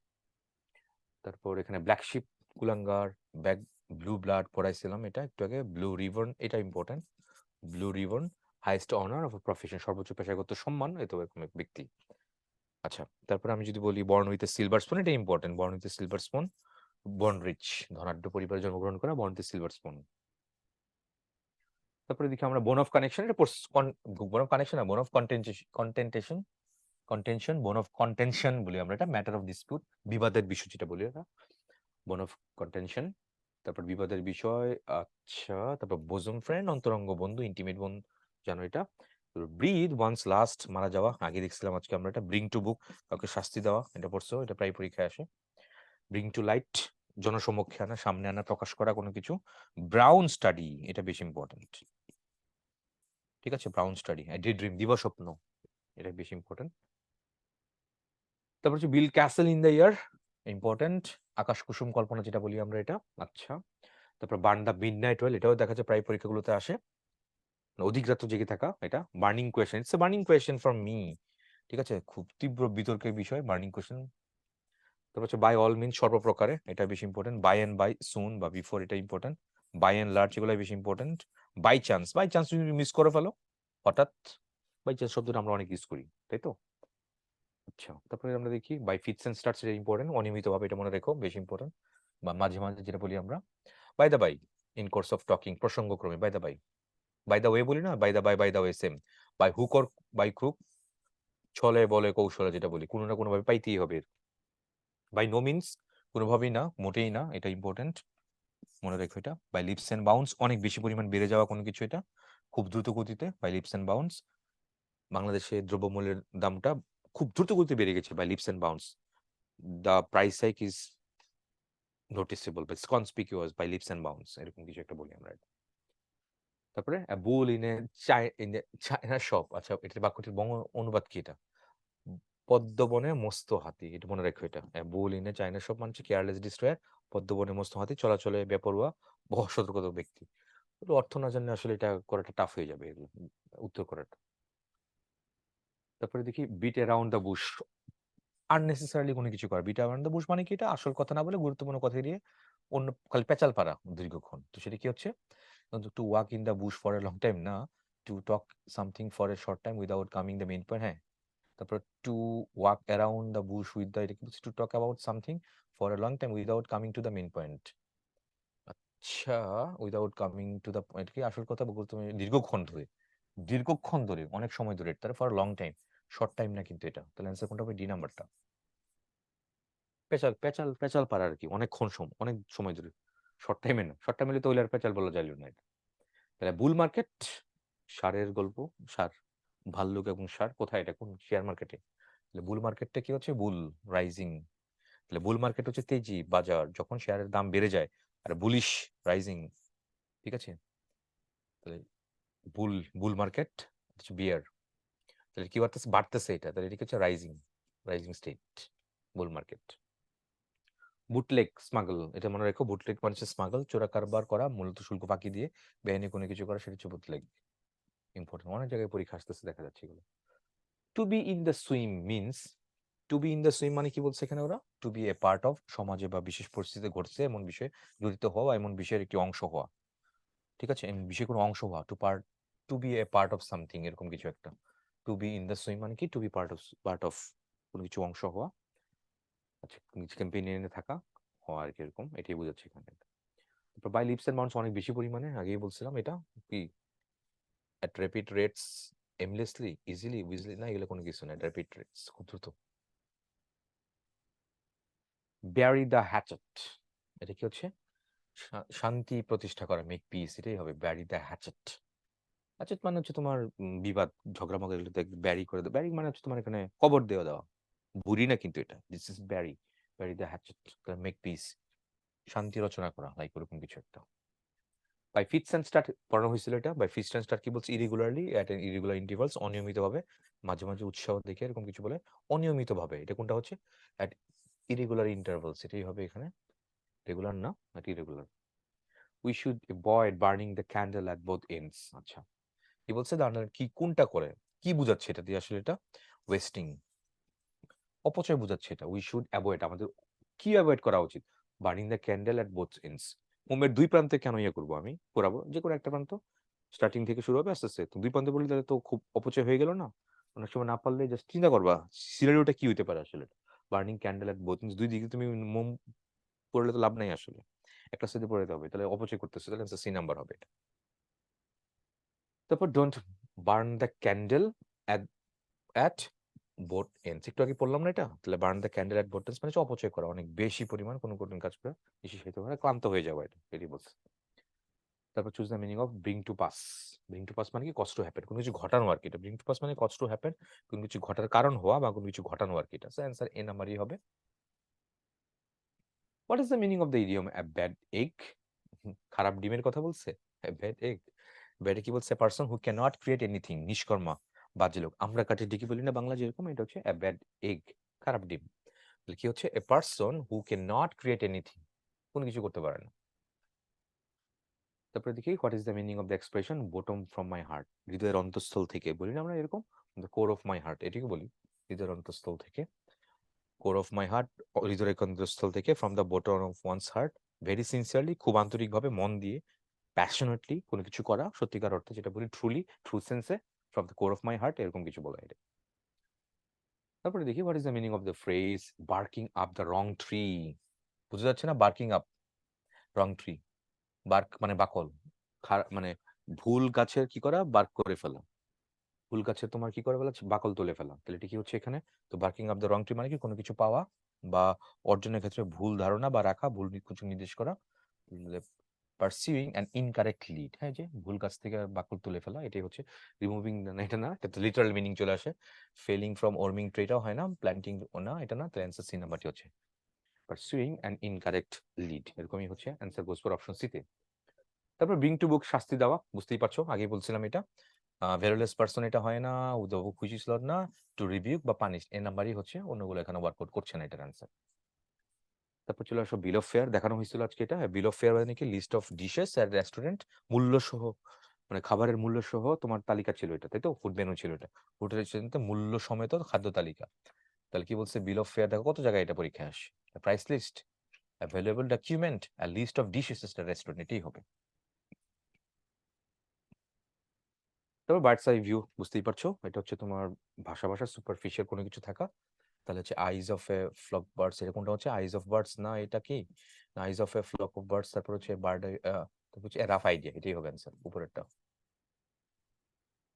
তারপর এখানে ব্ল্যাক শিপ, কুলাঙ্গার, ব্যাক, ব্লু ব্লাড পড়াইছিলাম এটা একটু আগে, ব্লু রিবন, এটা important, blue ribbon, highest honour of profession, সর্বোচ্চ পেশাগত সম্মান, এত এরকম এক ব্যক্তি। আচ্ছা, তারপর আমি যদি বলি বর্ন উইথ সিলভার স্পুন, এটা important, born with silver spoon, born rich, ধনাঢ্য পরিবারে জন্মগ্রহণ করা, বর্ন উইথ সিলভার স্পুন। তারপরে দেখি আমরা বোন অফ কানেকশন, এটা বোন অফ কানেকশন না, bone of contention, contention, bone of contention বলি আমরা, এটা ম্যাটার অফ ডিসপিউট, বিবাদের বিষয় যেটা বলি, এটা বোন অফ কন্টেনশন। তারপর বিবাদের বিষয়, আচ্ছা, তারপর বোজম ফ্রেন্ড, অন্তরঙ্গ বন্ধু, ইন্টিমেট বন্ধু, জানো এটা। ব্রিথ ওয়ান্স লাস্ট, মারা যাওয়া, আগে দেখছিলাম আজকে আমরা এটা। ব্রিং টু বুক, কাউকে শাস্তি দেওয়া, এটা পড়ছো, এটা প্রায় পরীক্ষায় আসে। ব্রিং টু লাইট, জনসমক্ষে আনা, সামনে আনা, প্রকাশ করা কোনো কিছু। ব্রাউন স্টাডি, এটা বেশি ইম্পর্টেন্ট। ঠিক আছে, ব্রাউন স্টাডি। ডে ড্রিম, দিবাস্বপ্ন, এটা বেশি ইম্পর্টেন্ট। তারপর হচ্ছে build castle in the air, important. আকাশ কুসুম কল্পনা যেটা বলি আমরা, এটা। আচ্ছা, তারপর বার্ন দ্য মিডনাইট ওয়েল, এটাও দেখা যায় প্রায় পরীক্ষাগুলোতে আসে, অধিক রাত্র জেগে থাকা, এটা। Burning question, it's a burning question for me. ঠিক আছে, খুব তীব্র বিতর্কের বিষয়, বার্নিং কোয়েশ্চেন। তারপর হচ্ছে বাই অল মিন, সর্বপ্রকারে, এটা বেশি important. By and by, soon বা বিফোর, এটা ইম্পর্টেন্ট। বাই অ্যান্ড লার্জ, এগুলো বেশি important. By chance, by chance তুমি মিস করে ফেলো হঠাৎ, বাই চান্স শব্দটা আমরা অনেক ইউজ করি, তাই তো। আচ্ছা, তারপরে আমরা দেখি বাই ফিটস এন্ড স্টার্টস, এটা ইম্পর্টেন্ট, অনিয়মিতভাবে, এটা মনে রেখো, বেশি ইম্পর্টেন্ট। বা মাঝে মাঝে যেটা বলি আমরা, by the by, in course of talking, প্রসঙ্গক্রমে, by the by. By the way বলি না, by the way same. By hook or by crook, ছলে বলে কৌশলে, যেটা বলি, কোনো না কোনো ভাবে পাইতেই হবে। বাই নো মিনস, কোনোভাবেই না, মোটেই না, এটা ইম্পর্টেন্ট, মনে রেখো এটা। বাই লিপস এন্ড বাউন্স, অনেক বেশি পরিমাণ বেড়ে যাওয়া কোনো কিছু, এটা খুব দ্রুত গতিতে, বাই লিপস এন্ড বাউন্স। বাংলাদেশে দ্রব্যমূল্যের দামটা খুব দ্রুত গতিতে বেড়ে গেছে, by leaps and bounds. The price hike is noticeable বা conspicuous by leaps and bounds, এরকম কিছু একটা বলি আমরা। তারপরে bull in a china shop, আচ্ছা, এটা বাক্যটির বঙ্গ অনুবাদ কি এটা? পদ্মবনে মস্ত হাতি, এটা মনে রাখো এটা। বুল ইন এ চায়না শপ মানে কেয়ারলেস ডিস্ট্রয়ার, পদ্মবনে মস্ত হাতি, চলাচলে বেপরোয়া, বহু সতর্কতা ব্যক্তি। তো অর্থ না জানলে আসলে এটা করাটা টাফ হয়ে যাবে, এগুলো উত্তর করাটা। তারপরে দেখি bit around the Bush, unnecessarily কোনো কিছু করা। বিট অ্যারাউন্ড দ্য বুশ মানে কি? এটা আসল কথা না বলে গুরুত্বপূর্ণ কথা দিয়ে অন্য খালি পেঁচাল পাড়া দীর্ঘক্ষণ, তো সেটা কি হচ্ছে? To walk in the bush for a long time না, to talk something for a short time without coming the main point, হ্যাঁ। তারপর to walk around the bush with the, এটা কি বলছে? To talk about something for a long time without coming to the main point. আচ্ছা, without coming to the, এটা কি আসল কথা? গুরুত্বপূর্ণ, দীর্ঘক্ষণ ধরে, দীর্ঘক্ষণ ধরে, অনেক সময় ধরে, তার for long time, short time না কিন্তু এটা। তাহলে অ্যান্সার কোনটা হবে? ডি নাম্বারটা। পেঁচাল পেঁচাল পেঁচাল পাড়া আর কি, অনেকক্ষণ সময়, অনেক সময় ধরে, শর্ট টাইমে না। শর্ট টাইমে তো ওইলে আর পেঁচাল বলা যাইল না এটা। তাহলে বুল মার্কেট, ষাঁড়ের গল্প, ষাঁড়, ভাল্লুক এবং ষাঁড়, কোথায়? এটা কোন শেয়ার মার্কেটে। তাহলে বুল মার্কেটটা কি হচ্ছে? বুল, রাইজিং। তাহলে বুল মার্কেট হচ্ছে তেজি বাজার, যখন শেয়ারের দাম বেড়ে যায়। আর বুলিশ, রাইজিং। ঠিক আছে, তাহলে বুল, বুল মার্কেট হচ্ছে বিয়ার। তাহলে কি বাড়তেছে? বাড়তেছে এটা, তাহলে এটা কি হচ্ছে? রাইজিং, রাইজিং স্টেট, বুল মার্কেট। বুটলেগ স্মাগল, এটা মনে রাখো, বুটলেগ মানে হচ্ছে স্মাগল, চোরা কারবার করা, মূলত শুল্ক ফাঁকি দিয়ে বেআইনি কোনো কিছু করা, সেটা হচ্ছে বুটলেগ। ইম্পর্টেন্ট, অনেক জায়গায় পরীক্ষা আসতেছে, দেখা যাচ্ছে এগুলো। To be in the swim means, to be in the swim মানে কি বলছে এখানে ওরা? To be a part of, সমাজে বা বিশেষ পরিস্থিতিতে ঘটছে এমন বিষয়ে জড়িত হওয়া, এমন বিষয়ের একটি অংশ হওয়া। ঠিক আছে, এমন বিষয়ে কোনো অংশ হওয়া, to be a part of something, এরকম কিছু একটা। To be in the swim মানে কি? টু বি পার্ট অফ কোনো কিছু অংশ হওয়া। আচ্ছা, ক্যাম্পেইনে থাকা, হওয়া আর কি, এরকম, এটাই বোঝাচ্ছে এখানে। তারপর বাই লিপস এন্ড বাউন্ডস, অনেক বেশি পরিমাণে, আগেই বলছিলাম এটা কি, at rapid rates, aimlessly, easily, Weasley, না, এগুলো কোনো কিছু না, র্যাপিড রেটস, খুব দ্রুত। ব্যারি দ্য হ্যাচেট, এটা কি হচ্ছে? শান্তি প্রতিষ্ঠা করা, মেক পিস, এটাই হবে ব্যারি দ্য হ্যাচেট। হ্যাচেট মানে হচ্ছে তোমার বিবাদ, ঝগড়া মগড়া, এগুলোতে ব্যারি করে দেওয়া। ব্যারি মানে হচ্ছে তোমার এখানে কবর দেওয়া দেওয়া, বুড়ি না কিন্তু এটা, this is Barry, Barry the hatchet, make piece, শান্তি রচনা করা, লাইক ওরকম কিছু একটা। বাই ফিটস এন্ড স্টার্ট পড়ানো হয়েছিল এটা। বাই ফিটস এন্ড স্টার্ট কি বলছে? Irregularly, at an irregular intervals, অনিয়মিতভাবে, মাঝে মাঝে উৎসাহ দেখে, এরকম কিছু বলে, অনিয়মিতভাবে, এটা কোনটা হচ্ছে? অ্যাট ইরেগুলার ইন্টারভালস, এটাই হবে এখানে, রেগুলার না, at irregular. We should avoid burning the candle at both ends. আচ্ছা, কি বলছে? দাঁড়ান, কি কোনটা করে, কি বুঝাচ্ছে এটা দিয়ে আসলে? এটা ওয়েস্টিং, অপচয় বুঝাচ্ছে এটা। উই শুড অ্যাভয়েড, আমাদের কি অ্যাভয়েড করা উচিত? Burning the candle at both ends, মোমের দুই প্রান্তে কেন ইয়ে করবো আমি, পোড়াবো? যে কোনো একটা প্রান্ত, স্টার্টিং থেকে শুরু হবে আস্তে আস্তে, তো দুই প্রান্তে পড়লে তাহলে তো খুব অপচয় হয়ে গেল না? অনেক সময় না পারলে জাস্ট চিন্তা করবা সিনারিওটা কি হইতে পারে আসলে। বার্নিং ক্যান্ডেল এট বোথ এন্ডস, দুই দিকে তুমি মোম পড়লে তো লাভ নাই আসলে, একটা সাইডে পড়াতে হবে, তাহলে অপচয় করতেছে, তাহলে সি নাম্বার হবে এটা। তারপর don't burn the candle at at both ends, একটু আগে পড়লাম না এটা? তাহলে burn the candle at both ends মানে হচ্ছে অপচয় করা, অনেক বেশি পরিমাণ কোনো কঠিন কাজ করে বেশি হইতে পারে, ক্লান্ত হয়ে যাওয়া, এটা এটি বলছে। তারপর choose the meaning of bring to pass. Bring to pass মানে কি? কজ টু হ্যাপেন, কোনো কিছু ঘটানো আর কি। এটা ব্রিং টু পাস মানে কজ টু হ্যাপেন, কোনো কিছু ঘটার কারণ হওয়া বা কোনো কিছু ঘটানো আর কি। এটা অ্যান্সার এ নাম্বারই হবে। What is the meaning of the idiom a bad egg? খারাপ ডিমের কথা বলছে। এ ব্যাড এগ, ব্যাডে কি বলছে? Person who can not create anything, নিষ্কর্মা, বাজে লোক। আমরা কাঠি ডিকি বলি না বাংলা যেরকম, এটা হচ্ছে এ ব্যাড এগ, খারাপ ডিম। তাহলে কি হচ্ছে? A person who can not create anything, কোনো কিছু করতে পারে না। তারপরে দেখি what is the meaning of the expression bottom from my heart? হৃদয়ের অন্তঃস্থল থেকে বলি না আমরা এরকম, the core of my heart এটাকে বলি, হৃদয়ের অন্তঃস্থল থেকে। কোর অফ মাই হার্ট, হৃদয়ের অন্তঃস্থল থেকে, from the bottom of wands heart, very sincerely, খুব আন্তরিকভাবে, মন দিয়ে, প্যাশনেটলি, কোনো কিছু করা সত্যিকার অর্থে, যেটা বলি ট্রুলি, ট্রু সেন্সে, from the core of my heart, এরকম কিছু বলা এটা। তারপরে দেখি what is the meaning of the phrase barking up the wrong tree? বুঝতে যাচ্ছে না? Barking up wrong tree, bark মানে বাকল, মানে ভুল গাছের কি করা? বার্ক করে ফেলা। ভুল গাছের তোমার কি করে ফেলা? বাকল তুলে ফেলা। তাহলে এটা কি হচ্ছে এখানে? তো barking up the wrong tree মানে কি? কোনো কিছু পাওয়া বা অর্জনের ক্ষেত্রে ভুল ধারণা বা রাখা, ভুল কিছু নির্দেশ করা। পারসিউইং অ্যান ইনকারেক্ট লিড, হ্যাঁ, যে ভুল গাছ থেকে বাকল তুলে ফেলা, এটাই হচ্ছে রিমুভিং। এটা না, এটা লিটারাল মিনিং চলে আসে। ফেলিং ফ্রম ওর্মিং ট্রিটাও হয় না, প্ল্যান্টিং না, এটা না। তাহলে অ্যান্সার সি নাম্বারটি হচ্ছে পারসুইং অ্যান ইনকারেক্ট লিড, এরকমই হচ্ছে অ্যান্সার গোস ফর অপশন সিতে। তারপর ব্রিং টু বুক, শাস্তি দেওয়া, বুঝতেই পারছো, আগেই বলছিলাম এটা। ভ্যালুলেস পারসন এটা হয় না, the book which is Lord না, টু রিবিউক বা পানিশ, এ নাম্বারই হচ্ছে, অন্যগুলো এখানে ওয়ার্কআউট করছে না এটার অ্যান্সার। তারপর চলে আসো বিল অফ ফেয়ার, দেখানো হয়েছিল আজকে এটা। বিল অফ ফেয়ার মানে কি? List of dishes at restaurant, মূল্য সহ, মানে খাবারের মূল্য সহ তোমার তালিকা ছিল এটা, তাই তো? ফুড মেনু ছিল এটা, হোটেলের মূল্য সমেত খাদ্য তালিকা। তাহলে কি বলছে? বিল অফ ফেয়ার দেখো কত জায়গায় এটা পরীক্ষায় আসে। Price list, available document, a list of dishes at a restaurant, এটাই হবে। তবে বার্ডস আই ভিউ, বুঝতেই পারছো, এটা হচ্ছে তোমার ভাষা সুপারফিশিয়াল কোনো কিছু থাকা। তাহলে হচ্ছে eyes of a flock birds, এটা কোনটা হচ্ছে? আইজ অফ বার্ডস না, এটা কি? Eyes of a flock of birds, তারপর হচ্ছে বার্ড, তারপর হচ্ছে রাফ আইডিয়া, এটাই হবে অ্যান্সার উপরেরটা।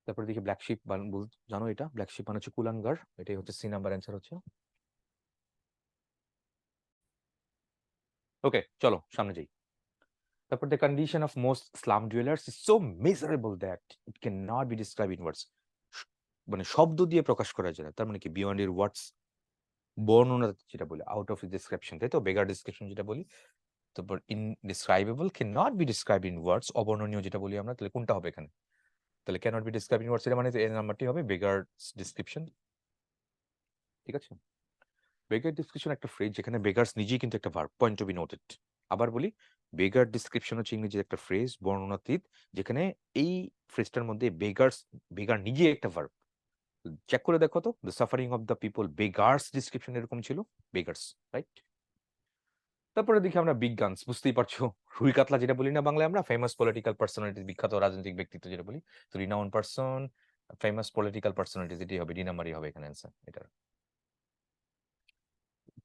তারপর দেখি ব্ল্যাক শিপ, জানো এটা? ব্ল্যাক শিপ মানে হচ্ছে কুলাঙ্গার, এটাই হচ্ছে সি নাম্বার অ্যান্সার হচ্ছে। ওকে, চলো সামনে যাই। তারপর the condition of most slum dwellers is so miserable that it can not be describe in words. মানে শব্দ দিয়ে প্রকাশ করা যায় না, তার মানে কি? বিয়ন্ড এর ওয়ার্ডস, বর্ণনা যেটা বলি, আউট অফ ডিসক্রিপশন, তাই তো? বেগার ডিসক্রিপশন যেটা বলি। তারপর indescribable, can not be describe in words, অবর্ণনীয় যেটা বলি আমরা। তাহলে কোনটা হবে এখানে? তাহলে can not be describe in words, এটা মানে এর নাম্বারটি হবে বেগার ডিসক্রিপশন। ঠিক আছে? বেগার ডিসক্রিপশন একটা ফ্রেজ, যেখানে বেগার্স নিজেই কিন্তু একটা verb, point to be noted. আবার বলি, বেগার ডিসক্রিপশন হচ্ছে ইংরেজির একটা ফ্রেজ, বর্ণনাতীত, যেখানে এই ফ্রেজটার মধ্যে বেগার্স, বেগার নিজেই একটা ভার্ব। চেক করে দেখো তো, the suffering of the people, beggars description এরকম ছিল, বেগার্স, রাইট? তারপরে দেখি আমরা বিজ্ঞানস, বুঝতেই পারছো, রুই কাতলা যেটা বলি না বাংলায় আমরা, ফেমাস পলিটিক্যাল পার্সোনালিটি, বিখ্যাত রাজনৈতিক ব্যক্তিত্ব যেটা বলি। তো renown person, famous political personality, যেটি হবে ডি নাম্বারই হবে এখানে অ্যান্সার এটা।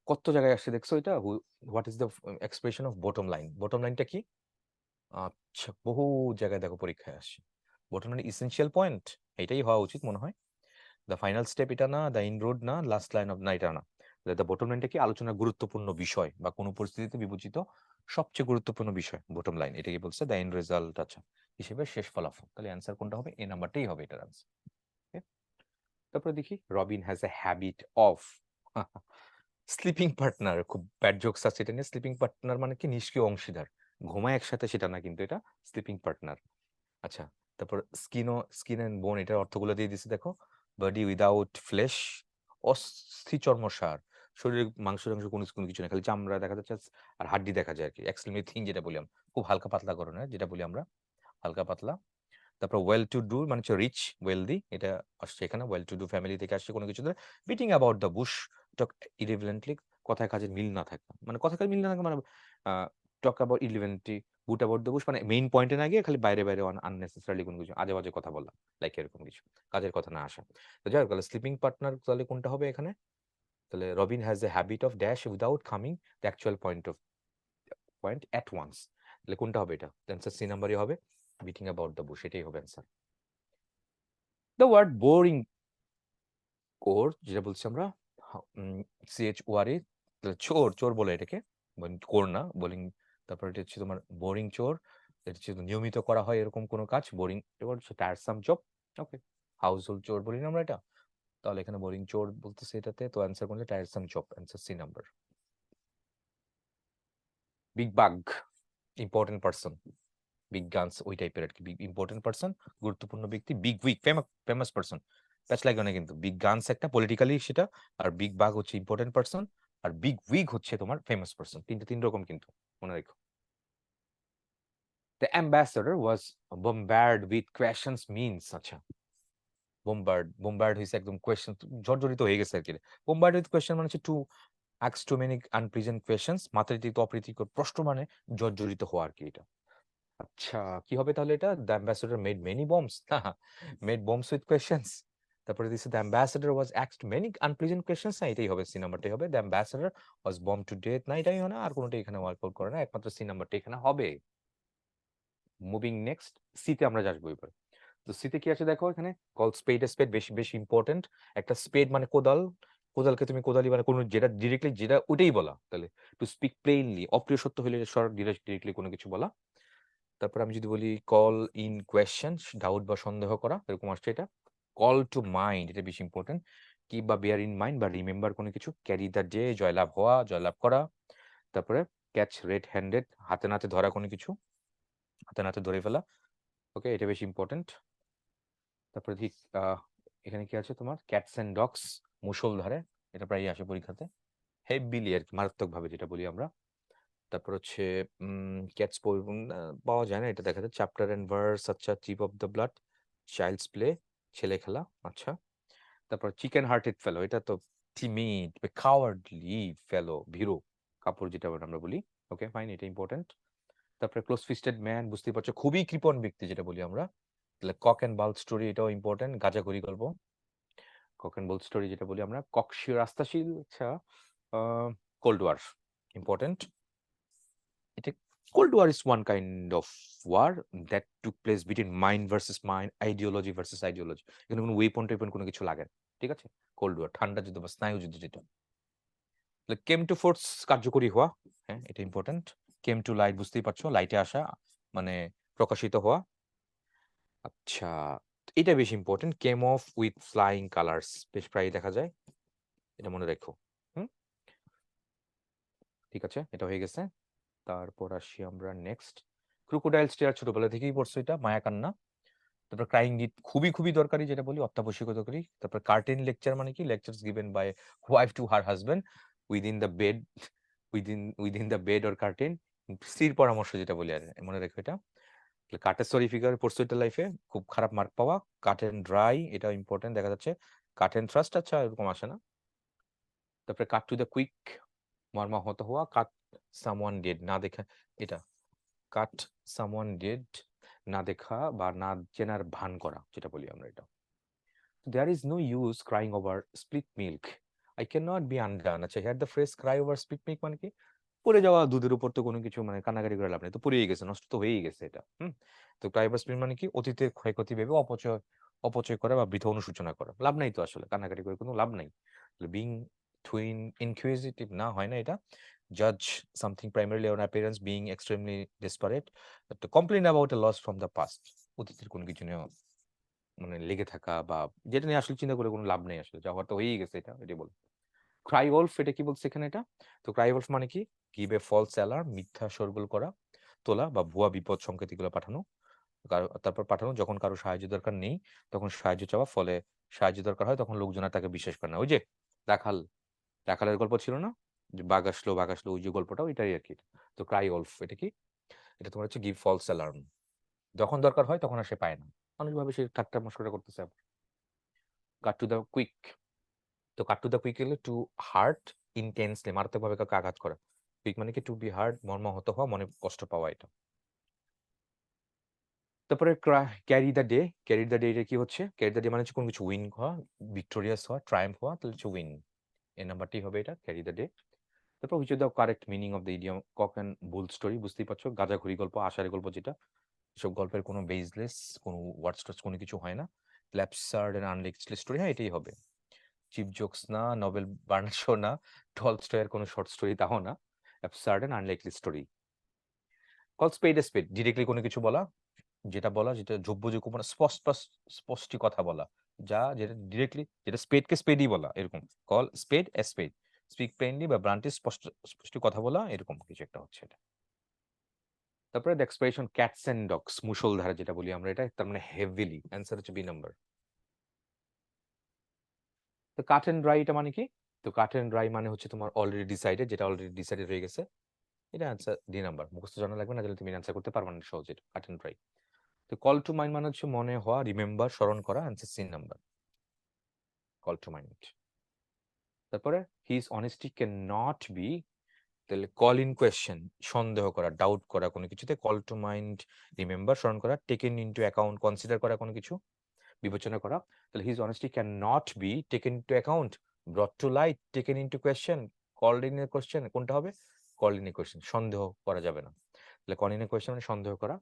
কত জায়গায় আসছে দেখছো এটা? What is the expression of bottom line? Bottom লাইনটা কি? আচ্ছা, বহু জায়গায় দেখো পরীক্ষায় আসে। বটম লাইন ইসেনশিয়াল পয়েন্ট, এটাই হওয়া উচিত মনে হয়। দ্য ফাইনাল স্টেপ এটা না, দ্য ইনরোড না, লাস্ট লাইন অফ না, এটা না। দ্য বটম লাইনটা কি? আলোচনার গুরুত্বপূর্ণ বিষয় বা কোনো পরিস্থিতিতে বিবেচিত সবচেয়ে গুরুত্বপূর্ণ বিষয়, বটম লাইন, এটাকে বলছে দ্য এন্ড রেজাল্ট। আচ্ছা, হিসেবে শেষ ফলাফল। তাহলে অ্যান্সার কোনটা হবে? এ নাম্বারটাই হবে এটার অ্যান্সার। তারপরে দেখি Robin has a habit of, sleeping partner, খুব ব্যাড জোকস আছে এটা নিয়ে। স্লিপিং পার্টনার মানে কি? নিষ্ক্রিয় অংশীদার, ঘুমায় একসাথে, সেটা না কিন্তু এটা স্লিপিং পার্টনার। আচ্ছা, তারপর স্কিন এন্ড বোন, এটার অর্থগুলো দিয়ে দিছে দেখো। বডি উইদাউট ফ্লেশ, অস্থি চর্মসার, শরীরের মাংস টাংস কোনো কোনো কিছু না, খালি চামড়া দেখা যাচ্ছে আর হাড্ডি দেখা যায় আর কি। এক্সট্রিমলি থিন যেটা বলি আমরা, খুব হালকা পাতলা ধরনের যেটা বলি আমরা, হালকা পাতলা। তারপর ওয়েল টু ডু মানে হচ্ছে রিচ, ওয়েলদি, এটা আসছে এখানে, ওয়েল টু ডু ফ্যামিলি থেকে আসছে কোনো কিছু। বিটিং অ্যাবাউট দ্য বুশ, টক ইরিভেলেন্টলি, কথায় কাজের মিল না থাকা, মানে কথায় কাজে মিল না থাকা মানে talk about irrelevantly, beat about the bush মানে মেইন পয়েন্টে না গিয়ে খালি বাইরে বাইরে আননেসেসারিলি কোনো কিছু আজে বাজে কথা বলা, লাইক এরকম কিছু, কাজের কথা না আসা। তো যাই হোক, তাহলে স্লিপিং পার্টনার তাহলে কোনটা হবে এখানে? তাহলে Robin has a habit of dash without coming the actual point at once, তাহলে কোনটা হবে এটা? অ্যান্সার সি নাম্বারই হবে, বিটিং অ্যাবাউট দ্য বুশ, এটাই হবে answer. The word boring, core যেটা বলছি আমরা, সিএইচ ওয়ারে, চোর, চোর বলে এটাকে, কোর না বোলিং। তারপর এটা হচ্ছে তোমার বোরিং চোর, এটা যদি নিয়মিত করা হয় এরকম কোনো কাজ, বোরিং এবার হচ্ছে টায়ারসাম জব। ওকে, হাউস হোল্ড চোর বলি না আমরা এটা, তাহলে এখানে বোরিং চোর বলতেছে এটাতে, তো অ্যান্সার কোনটা? Tiresome job, answer C number. Big bug, important person, big guns ওই টাইপের আর কি, বিগ ইম্পর্টেন্ট পারসন, গুরুত্বপূর্ণ ব্যক্তি, বিগ উইক ফেমাস পারসন, প্যাচ লাগে না কিন্তু। বিগ গানস একটা পলিটিক্যালি সেটা, আর বিগ বাগ হচ্ছে ইম্পর্টেন্ট পারসন, আর বিগ উইক হচ্ছে তোমার ফেমাস পারসন, তিনটা তিন রকম কিন্তু, মনে রেখো। The ambassador was bombarded with questions means, আচ্ছা বোম্বার্ড হয়েছে একদম কোয়েশ্চেন, জর্জরিত হয়ে গেছে আর কি। বোম্বার্ড উইথ কোয়েশ্চেন মানে হচ্ছে to ask too many unpleasant questions, মাত্রাতিরিক্ত অপ্রীতিকর প্রশ্ন মানে জর্জরিত হওয়া আর কি এটা। আচ্ছা কি হবে তাহলে এটা? The ambassador made many bombs, made bombs with questions. তারপরে দিছে the ambassador was asked many unpleasant questions, না এটাই হবে, সি নাম্বারটাই হবে। The ambassador was bomb to death, না এটাই হয় না, আর কোনোটাই এখানে ওয়ার্ক আউট করে না, একমাত্র সি নাম্বারটা এখানে হবে। মুভিং নেক্সট, সিতে আমরা আসবো এবার। তো সিতে কি আছে দেখো এখানে, কল স্পেড স্পেড, বেশি বেশি ইম্পর্টেন্ট। একটা স্পেড মানে কোদাল, কোদালকে তুমি কোদালি মানে কোনো যেটা ডিরেক্টলি যেটা ওটাই বলা, তাহলে টু স্পিক প্লেইনলি, অপ্রিয় সত্য হলে ডিরেক্টলি কোনো কিছু বলা। তারপর আমি যদি বলি কল ইন কোয়েশ্চেন, ডাউট বা সন্দেহ করা, এরকম আসছে এটা। কল টু মাইন্ড, এটা বেশি ইম্পর্টেন্ট, কি বা বেয়ার ইন মাইন্ড বা রিমেম্বার কোনো কিছু। ক্যারি দ্য ডে, জয়লাভ হওয়া, জয়লাভ করা। তারপরে ক্যাচ রেড হ্যান্ডেড, হাতে নাতে ধরা কোনো কিছু, হাতে নাতে ধরে ফেলা। ওকে, এটা বেশি ইম্পর্টেন্ট। তারপরে ঠিক এখানে কি আছে তোমার, ক্যাটস এন্ড ডগস, মুষল ধারে, এটা প্রায়ই আসে পরীক্ষাতে, হেভিলি আর কি, মারাত্মক ভাবে যেটা বলি আমরা। তারপর হচ্ছে ক্যাটস পাওয়া যায় না, এটা দেখা যায় চ্যাপ্টার এন্ড ভার্স, আচ্ছা chip of the blood, child's play, ছেলে খেলা, আচ্ছা। তারপর চিকেন হার্টেড ফেলো, এটা তো টিমিড কাওয়ার্ডলি ফেলো, ভীরু কাপড় যেটা আমরা বলি। ওকে ফাইন, এটা ইম্পর্টেন্ট। তারপরে ক্লোজ ফিস্টেড ম্যান, বুঝতেই পারছো খুবই কৃপণ ব্যক্তি যেটা বলি আমরা। তাহলে কক অ্যান্ড বাল্ব স্টোরি, এটাও ইম্পর্টেন্ট, গাঁজাখুরি গল্প। কক অ্যান্ড বাল্ব স্টোরি যেটা বলি আমরা, ককশীয় রাস্তাশীল, আচ্ছা। Cold war important. এটা cold war is one kind of war that took place between mind versus mind, ideology versus ideology, এখানে কোনো ওয়েপন টেপন কোনো কিছু লাগে না, ঠিক আছে। কোল্ড ওয়ার ঠান্ডা যুদ্ধ বা স্নায়ু যুদ্ধ যেটা। কেম টু ফোর্স, কার্যকরী হওয়া, হ্যাঁ এটা ইম্পর্টেন্ট। কেম টু লাইট, বুঝতেই পারছো লাইটে আসা মানে প্রকাশিত হওয়া। আচ্ছা এটা বেশি important, came of with flying colours, বেশ প্রায় দেখা যায়, এটা মনে রেখো। হুম, ঠিক আছে, এটা হয়ে গেছে। তারপর আসি আমরা নেক্সট, ক্রোকোডাইল স্টেয়ার, ছোটবেলা থেকেই পড়ছো এটা, মায়া কান্না। তারপর ক্রাইং গিট, খুবই খুবই দরকারি যেটা বলি, অত্যাবশ্যক দরকারি। তারপর কার্টেন লেকচার মানে কি, lectures given by wife to her husband within the bed, within the bed or curtain, স্ত্রীর পরামর্শ যেটা বলি আর, মনে রেখো এটা। কাটেসরি ফিগার পড়ছো এটা লাইফে, খুব খারাপ মার্ক পাওয়া। কাট এন্ড ড্রাই, এটা ইম্পর্টেন্ট, দেখা যাচ্ছে। কাট এন্ড থ্রাস্ট, আচ্ছা এরকম আসে না। তারপরে কাট টু দ্য কুইক, মর্মাহত হওয়া। কাট সামওয়ান ডেড, না দেখা, এটা কাট সামওয়ান ডেড, না দেখা বা না চেনার ভান করা যেটা বলি আমরা এটা। There is no use crying over split milk, I can not be undone, আচ্ছা here the phrase cry over split milk মানে কি, পড়ে যাওয়া দুধের উপর তো কোনো কিছু মানে কান্নাকাটি করে লাভ নেই, তো পড়েই গেছে, নষ্ট তো হয়েই গেছে এটা। তো ক্রাই ওভার স্প্লিট মানে কি, অতীতের ক্ষয়ক্ষতি ভেবে অপচয় অপচয় করা বা বৃথা অনুসূচনা করা, লাভ নাই তো আসলে, কান্নাকাটি করে কোনো লাভ নাই। বিং টুইন ইনকুইজিটিভ, না হয় না এটা। জাজ something primarily on appearance, being extremely desperate, complain about a loss from the past, অতীতের কোনো কিছু নিয়ে মানে লেগে থাকা বা যেটা নিয়ে আসলে চিন্তা করে কোনো লাভ নেই, আসলে যা হওয়ার তো হয়েই গেছে, এটা এটাই বল। ক্রাই ওলফ, এটা কি বলছে এখানে এটা? তো ক্রাই ওলফ মানে কি, গিভ এ ফলস অ্যালার্ম, মিথ্যা শোরগোল করা, তোলা বা ভুয়া বিপদ সংকেত এগুলো পাঠানো। তারপর পাঠানো যখন কারো সাহায্য দরকার নেই তখন সাহায্য চাওয়া, ফলে সাহায্য দরকার হয় তখন লোকজন আর তাকে বিশ্বাস করে না। ওই যে রাখাল, রাখালের গল্প ছিল না, যে বাঘ আসলো ওই যে গল্পটা, ওইটাই আর কি। তো ক্রাই ওলফ এটা কি, এটা তোমার হচ্ছে গিভ ফলস অ্যালার্ম, যখন দরকার হয় তখন আর সে পায় না, অনেকভাবে সে ঠাট্টা মশকরা করতেছে। কাট টু দ্য কুইক, তো কাট টু দ্য কুইক হলো টু হার্ট ইন্টেন্সলি, মারাত্মকভাবে কাউকে আঘাত করা। কুইক মানে কি টু বি হার্ট, মর্মাহত হওয়া, মনে কষ্ট পাওয়া এটা। তারপরে carry the day, carry the day এটা কি হচ্ছে, ক্যারি দ্য ডে মানে হচ্ছে কোনো কিছু উইন হওয়া, ভিক্টোরিয়াস হওয়া, ট্রায়াম্ফ হওয়া, তাহলে হচ্ছে উইন, এই নাম্বারটি হবে এটা, ক্যারি দ্য ডে। তারপর হচ্ছে the correct meaning of the idiom, cock and bull story, বুঝতেই পারছো গাঁজাখুরি গল্প, আষাঢ়ি গল্প যেটা, এসব গল্পের কোনো বেসলেস কোনো ওয়ার্ডস টস কোনো কিছু হয় না। অ্যাবসার্ড এন্ড আনলিস্টেড স্টোরি, হ্যাঁ এটাই হবে। চিপ জোকস না, নোবেল বার্নশো না, টলস্টয়ের কোনো শর্ট স্টোরি তাও না, absurd and unlikely story. Call spade a spade, directly কোনো কিছু বলা, যেটা যোগ্য মানে স্পষ্ট কথা বলা, যেটা ডিরেক্টলি, যেটা স্পেডকে স্পেডই বলা, এরকম। কল স্পেড এ স্পেড, স্পিক প্লেনলি বা ব্লান্টলি, স্পষ্ট কথা বলা, এরকম কিছু একটা হচ্ছে এটা। তারপরে the expression cats and dogs, মুষলধারে যেটা বলি আমরা, এটা তার মানে হেভিলি, অ্যান্সার হচ্ছে বি নাম্বার। তো কাট এন্ড ড্রাই এটা মানে কি? তো কাট এন্ড ড্রাই মানে হচ্ছে তোমার অলরেডি ডিসাইডেড, যেটা অলরেডি ডিসাইডেড হয়ে গেছে, এটা অ্যান্সার ডি নাম্বার। মুখস্থ জানা লাগবে না, তাহলে তুমি অ্যান্সার করতে পারবে না সহজে, কাট এন্ড ড্রাই। তো কল টু মাইন্ড মানে হচ্ছে মনে হওয়া, রিমেম্বার, স্মরণ করা, answer C number, call to mind. তারপরে his honesty can not be, তাহলে কল ইন কোয়েশ্চেন, সন্দেহ করা, ডাউট করা কোনো কিছুতে, কল টু মাইন্ড রিমেম্বার, স্মরণ করা, টেকেন ইনটু অ্যাকাউন্ট, কনসিডার করা কোনো কিছু, বিবেচনা করা। তাহলে his honesty can not be taken into account, ব্রট two light, taken into question, called in a question, কোনটা হবে? কলড ইন এ কোয়েশ্চেন, সন্দেহ করা যাবে না। তাহলে কল ইন এ কোয়েশ্চেন মানে সন্দেহ করা,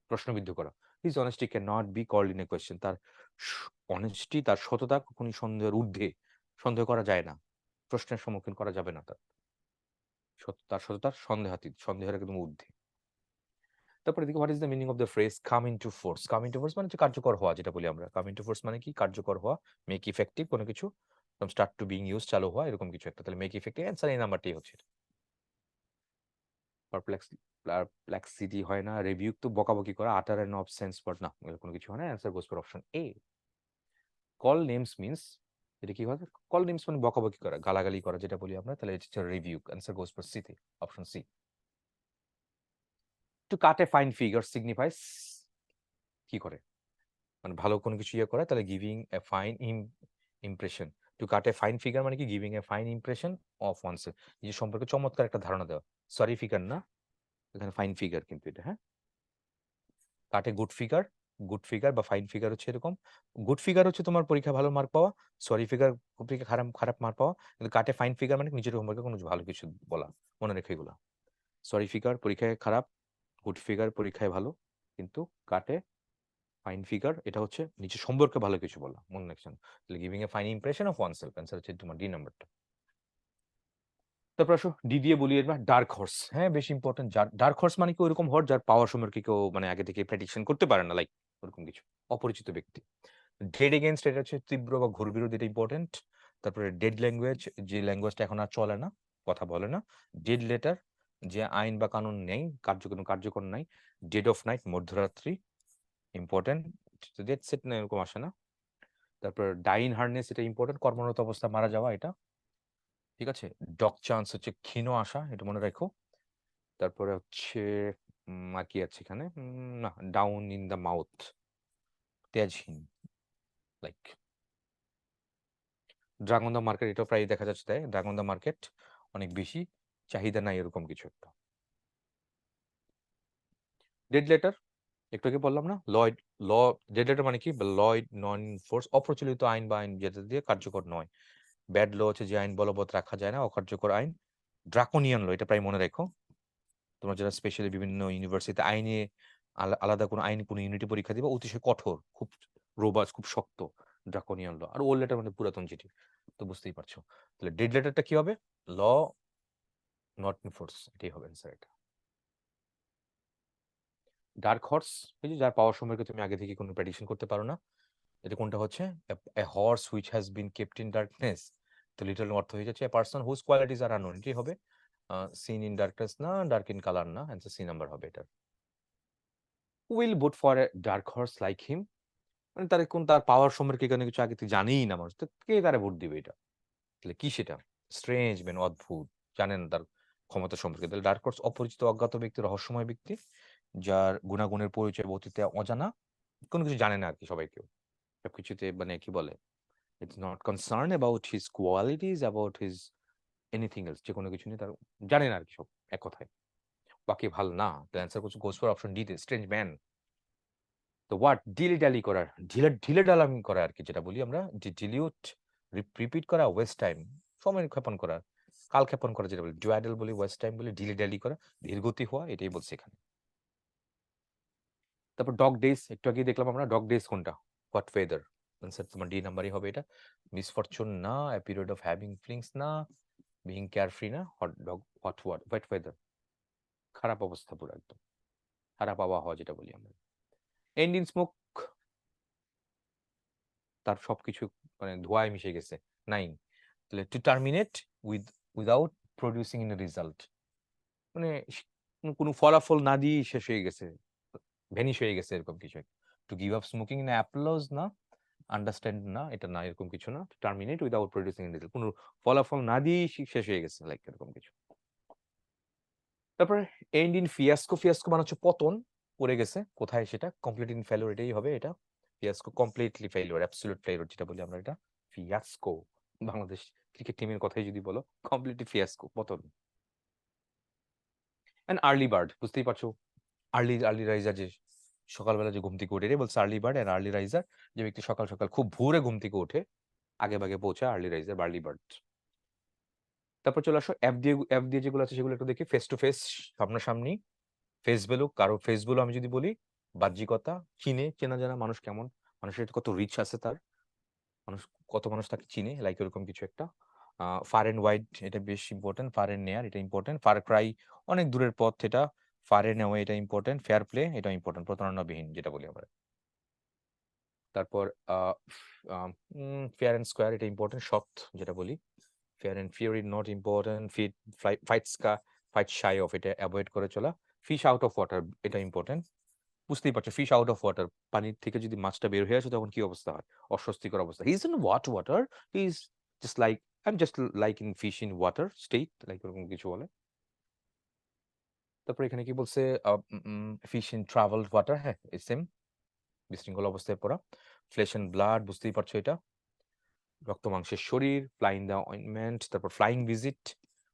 প্রশ্নবিদ্ধ করা। His honesty can not be called in a question, তার অনেস্টি, তার সততা কখনই সন্দেহের ঊর্ধ্বে, সন্দেহ করা যায় না, প্রশ্নের সম্মুখীন করা যাবে না, তার সততার সন্দেহাতীত, সন্দেহের একদম ঊর্ধ্বে। তারপরে দেখি what is the meaning of the phrase come into force. Come into force মানে হচ্ছে কার্যকর হওয়া, যেটা বলি আমরা। কাম ইনটু ফোর্স মানে কি? কার্যকর হওয়া, মেক ইফেক্টিভ কোনো কিছু, from start to being use, চালু হওয়া, এরকম কিছু একটা। তাহলে মেক ইফেক্টিভ, অ্যান্সার এই নাম্বারটাই হচ্ছে। পারপ্লেক্সিটি হয় না, রিভিউ তো বকাবকি করা, আটার এন্ড অফ সেন্স বাট না, এরকম কোনো কিছু হয় না, answer goes for option A. Call names means, এটা কি হবে? কল নেমস মানে বকাবকি করা, গালাগালি করা, যেটা বলি আমরা, তাহলে এটা হচ্ছে review, answer goes for C তে, option C. To cut a fine figure signifies, কি করে? মানে ভালো কোনো কিছু ইয়ে করা, তাহলে giving a fine impression. To cut a fine figure মানে কি? Giving a fine impression of oneself, নিজের সম্পর্কে চমৎকার একটা ধারণা দেওয়া। সরি ফিগার না, এখানে ফাইন ফিগার কিন্তু এটা, হ্যাঁ। Cut a good figure, good figure বা ফাইন ফিগার হচ্ছে এরকম। গুড ফিগার হচ্ছে তোমার পরীক্ষা ভালো মার্ক পাওয়া, সরি ফিগার পরীক্ষা খারাপ খারাপ মার্ক পাওয়া, কিন্তু কাটে ফাইন ফিগার মানে নিজের সম্পর্কে কোনো ভালো কিছু বলা, মনে রেখে এগুলা। সরি ফিগার পরীক্ষায় খারাপ, গুড ফিগার পরীক্ষায় ভালো, কিন্তু কাটে ফাইন ফিগার এটা হচ্ছে নিজের সম্পর্কে ভালো কিছু বলা, মনে রাখছেন। তাহলে giving a fine impression of oneself, answer হচ্ছে তোমার ডি নাম্বারটা। তারপর আসো ডি দিয়ে বলি এবার ডার্ক হর্স, হ্যাঁ বেশ ইম্পর্টেন্ট। ডার্ক হর্স মানে কি? ওইরকম হর্স যার পাওয়ার সম্পর্কে কেউ মানে আগে থেকে প্রেডিকশন করতে পারে না, লাইক ওরকম কিছু, অপরিচিত ব্যক্তি। ডেড এগেইনস্ট এটা হচ্ছে তীব্র বা ঘোর বিরোধী, এটা ইম্পর্টেন্ট। তারপরে ডেড ল্যাঙ্গুয়েজ, যে ল্যাঙ্গুয়েজটা এখন আর চলে না, কথা বলে না। ডেড লেটার, যে আইন বা কানুন নেই, কার্যকর নাই। ডেড অফ নাইট, মধ্যরাত্রি, ইম্পর্টেন্ট। ডেড সেট না, এরকম আসে না। তারপর ডাইন হার্নেস, এটা ইম্পর্টেন্ট, কর্মরত অবস্থা মারা যাওয়া, এটা ঠিক আছে। ডক চান্স হচ্ছে ক্ষীণ আশা, এটা মনে রাখো। তারপরে হচ্ছে আর কি আছে এখানে, না, ডাউন ইন দ্য মাউথ, তেজহীন, লাইক ড্রাগন দ্য মার্কেট, এটা প্রায় দেখা যাচ্ছে, তাই ড্রাগন দ্য মার্কেট অনেক বেশি চাহিদা নাই, এরকম কিছু একটা। ডেড লেটার একটু আগে বললাম না, লয়েড ল, ডেড লেটার মানে কি? লয়েড নন ফোর্স, অপ্রচলিত আইন বা আইন যেটা দিয়ে কার্যকর নয়। ব্যাড ল হচ্ছে যে আইন বলবৎ রাখা যায় না, অকার্যকর আইন। ড্রাকোনিয়ান ল, এটা প্রায় মনে রেখো, তোমরা যারা স্পেশালি বিভিন্ন ইউনিভার্সিটিতে আইনে আলাদা কোনো আইন কোনো ইউনিটি পরীক্ষা দিবে, অতিশয় কঠোর, খুব রোবাস, খুব শক্ত, ড্রাকোনিয়ান ল। আর ওল্ড লেটার মানে পুরাতন চিঠি, তো বুঝতেই পারছো। তাহলে ডেড লেটারটা কি হবে? ল নট ইন ফোর্স, এটাই হবে অ্যান্সার এটা। ডার্ক হর্স, এই যে যার পাওয়ার সম্পর্কে তুমি আগে থেকে কোনো প্রেডিকশন করতে পারো না, এটা কোনটা হচ্ছে? A horse which has been kept in darkness. তো লিটারাল অর্থ হয়ে যাচ্ছে a person whose qualities are unknown, এটাই হবে। সিন ইন ডার্কনেস না, ডার্ক ইন কালার না, অ্যান্সার সি নাম্বার হবে এটা। Will vote for a dark horse like him, মানে তার পাওয়ার সম্পর্কে এখানে কিছু আগে থেকে জানেই না মানুষ, তো কে তারা ভোট দিবে এটা? তাহলে কি সেটা? স্ট্রেঞ্জ ম্যান, অদ্ভুত, জানেন তার ক্ষমতা সম্পর্কে। তাহলে ডার্ক হর্স অপরিচিত অজ্ঞাত ব্যক্তি, রহস্যময় ব্যক্তি, যার গুণাগুণের পরিচয় অতীতে অজানা, কোনো কিছু জানে না আর কি, সবাই কেউ সবকিছুতে মানে কি বলে, it's not concern about his qualities, about his anything else, যে কোনো কিছু নিয়ে তার জানে না আর কি, সব এক কথায়, বাকি ভালো না। The answer goes for option D তে, স্ট্রেঞ্জ ম্যান। তো হোয়াট, ডিলি ডালি করার, ঢিলে ডালামি করা আর কি, যেটা বলি আমরা, ডিলিউট, রিপিট করা, ওয়েস্ট টাইম, সময় ক্ষেপণ করা, কাল ক্ষেপণ করা, যেটা বলি ডুয়াডেল বলি, ওয়েস্ট টাইম বলি, ডিলি ডালি করা, ধীরগতি হওয়া, এটাই বলছে এখানে। তারপর ডগ ডেজ, একটু আগে দেখলাম আমরা, ডগ ডেজ কোনটা? হোয়াট ওয়েদার, আনসার তোমার ডি নাম্বারই হবে এটা। মিসফরচুন না, a period of having feelings না, বিং কেয়ারফ্রি না, হট ডগ, হোয়াট ওয়েদার, খারাপ অবস্থা পুরো একদম। খারাপ আবহাওয়া যেটা বলি আমরা। এন্ড ইন স্মোক, তার সবকিছু মানে ধোঁয়ায় মিশে গেছে। 9 তাহলে to terminate without producing any result, মানে কোনো ফলাফল না দিয়েই শেষ হয়ে গেছে, ভ্যানিশ হয়ে গেছে এরকম কিছু একটা। টু গিভ আপ স্মোকিং না, অ্যাপ্লজ না, আন্ডারস্ট্যান্ড না, এটা না, এরকম কিছু না। Terminate without producing any result, কোনো ফলাফল না দিয়েই শেষ হয়ে গেছে, লাইক এরকম কিছু। তারপরে এন্ড ইন ফিয়াস্কো, ফিয়াস্কো মানে হচ্ছে পতন, পড়ে গেছে কোথায়, সেটা কমপ্লিট ইন ফেলিওর, এটাই হবে এটা। ফিয়াস্কো কমপ্লিটলি ফেলিওর, অ্যাবসলিউট ফেলিওর যেটা বলি আমরা, এটা ফিয়াস্কো। বাংলাদেশ ক্রিকেট টিমের কথাই যদি বলো, কমপ্লিটলি ফিয়াস্কো, পতন। এন্ড আর্লি বার্ড, বুঝতেই পারছো, আর্লি আর্লি রাইজার, যে সকালবেলা যে ঘুম থেকে ওঠে, রে বলছে early bird and early riser, যে ব্যক্তি সকাল সকাল খুব ভোরে ঘুম থেকে ওঠে, আগে ভাগে পৌঁছায়, আর্লি রাইজার, আর্লি বার্ড। তারপর চলে আসো অ্যাপ দিয়ে যেগুলো আছে সেগুলো একটু দেখি। ফেস টু ফেস, সামনাসামনি। ফেস ভ্যালু, কারো ফেস ভ্যালু আমি যদি বলি, বাহ্যিকতা, চিনে, চেনা জানা মানুষ কেমন, মানুষের কত রিচ আছে তার, মানুষ কত মানুষ তাকে চিনে, লাইক এরকম কিছু একটা। ফার এন্ড ওয়াইড, এটা বেশ ইম্পর্টেন্ট। ফার এন্ড নেয়ার, এটা ইম্পর্টেন্ট। ফার ক্রাই, অনেক দূরের পথ, এটা। ফার এন্ড অ্যাওয়ে, এটা ইম্পর্টেন্ট। ফেয়ার প্লে, এটা ইম্পর্টেন্ট, প্রতারণাবিহীন যেটা বলি আমরা। তারপর ফেয়ার এন্ড স্কোয়ার, এটা ইম্পর্টেন্ট, সৎ যেটা বলি। Fair and fury not important. Fight shy of, এটা অ্যাভয়েড করে চলা। ফিশ আউট অফ ওয়াটার, এটা ইম্পর্টেন্ট। বুঝতেই পারছো, ফিশ আউট অফ ওয়াটার, পানির থেকে যদি মাছটা বের হয়ে আসে তখন কি অবস্থা হয়, অস্বস্তিকর অবস্থা। হি is in what water, he is just like, I am just like in fish in water state, like এরকম কিছু বলে। তারপর এখানে কি বলছে, ফিশ ইন ট্রাভেলড ওয়াটার, হ্যাঁ সেম, বিশৃঙ্খল অবস্থায় পড়া। ফ্লেশ এন্ড ব্লাড, বুঝতেই পারছো এটা রক্ত মাংসের শরীর। ফ্লাইং দ্য অয়েন্টমেন্ট, তারপর ফ্লাইং ভিজিট,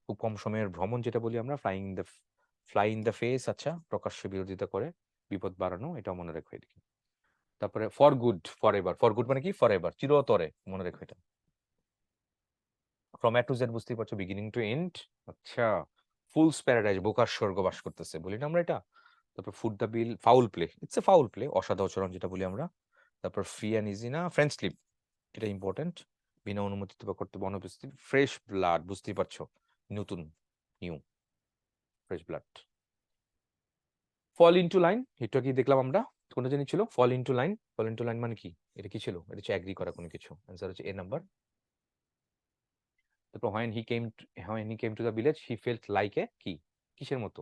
খুব কম সময়ের ভ্রমণ যেটা বলি আমরা। ফ্লাই ইন দ্য ফেস, আচ্ছা, প্রকাশ্যে বিরোধিতা করে, বিপদ বাড়ানো, এটাও মনে রেখো এদিকে। তারপরে for good, for ever, for good মানে কি, ফর এভার, চিরতরে, মনে রেখো এটা। ফ্রম এ টু জেড, বুঝতেই পারছো, বিগিনিং টু এন্ড। আচ্ছা, ফুলস প্যারাডাইস, বোকার স্বর্গ বাস করতেছে, বলি না আমরা এটা। তারপর foot the bill, foul play, it's a foul play, অসাধাচরণ যেটা বলি আমরা। তারপর ফ্রি অ্যান্ড ইজি না, ফ্রেন্ড স্লিপ, এটা ইম্পর্টেন্ট, বিনা অনুমতিতে বা কর্তব্য অনুপস্থিত। ফ্রেশ ব্লাড, বুঝতেই পারছো, নতুন, new, fresh blood. Fall into line, এটা কি দেখলাম আমরা, কোনটা জানি ছিল, fall into line. Fall into line মানে কি, এটা কি ছিল, এটা হচ্ছে এগ্রি করা কোনো কিছু, অ্যান্সার হচ্ছে এ নাম্বার। তারপর when he came to the village he felt like a কি, কিসের মতো,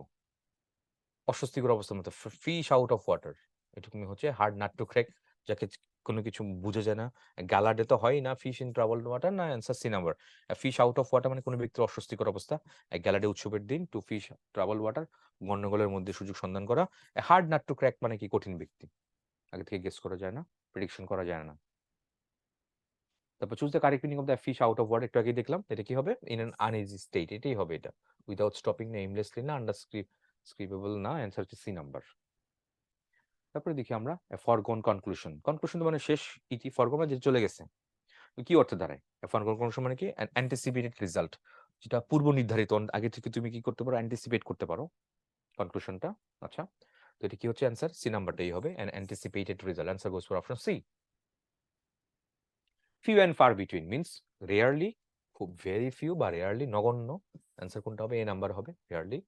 অস্বস্তিকর অবস্থার মতো। ফিশ আউট অফ ওয়াটার, এটুকুনি হচ্ছে হার্ড নাট টু ক্র্যাক, যাকে কোনো কিছু বুঝে যায় না। গালাডে তো হয় না, ফিশ ইন ট্রাভেলড ওয়াটার, না, answer C number. Fish out of water মানে কোনো ব্যক্তির অস্বস্তিকর অবস্থা। গ্যালাডে উৎসবের দিন। টু ফিশ ট্রাভেল ওয়াটার, গন্ডগোলের মধ্যে সুযোগ সন্ধান করা। হার্ড নাট টু ক্র্যাক মানে কি, কঠিন ব্যক্তি, আগে থেকে গেস করা যায় না, প্রেডিকশন করা যায় না। তারপর choose the correct meaning of the fish out of water, একটু আগে দেখলাম, এটা কি হবে, ইন অ্যান আনইজি স্টেট, এটাই হবে এটা। উইদাউট স্টপিং না, এমলেসলি না, স্ক্রিপেবল না, অ্যান্সার হচ্ছে সি নাম্বার। তারপরে দেখি আমরা ফরগন কনক্লুশন, কনক্লুশন মানে শেষ, ইটি, ফরগন মানে যেটা চলে গেছে, কি অর্থে দাঁড়ায়। ফরগন কনক্লুশন মানে কি, অ্যান্টিসিপেটেড রেজাল্ট, যেটা পূর্ব নির্ধারিত, আগে থেকে তুমি কি করতে পারো, অ্যান্টিসিপেট করতে পারো কনক্লুশনটা। আচ্ছা, তো এটা কি হচ্ছে, অ্যান্সার সি নাম্বারটাই হবে, an anticipated result, answer goes for option C. Few and far between means rarely, খুব ভেরি ফিউ বা রেয়ারলি, নগণ্য, অ্যান্সার কোনটা হবে, এ নাম্বার হবে, rarely.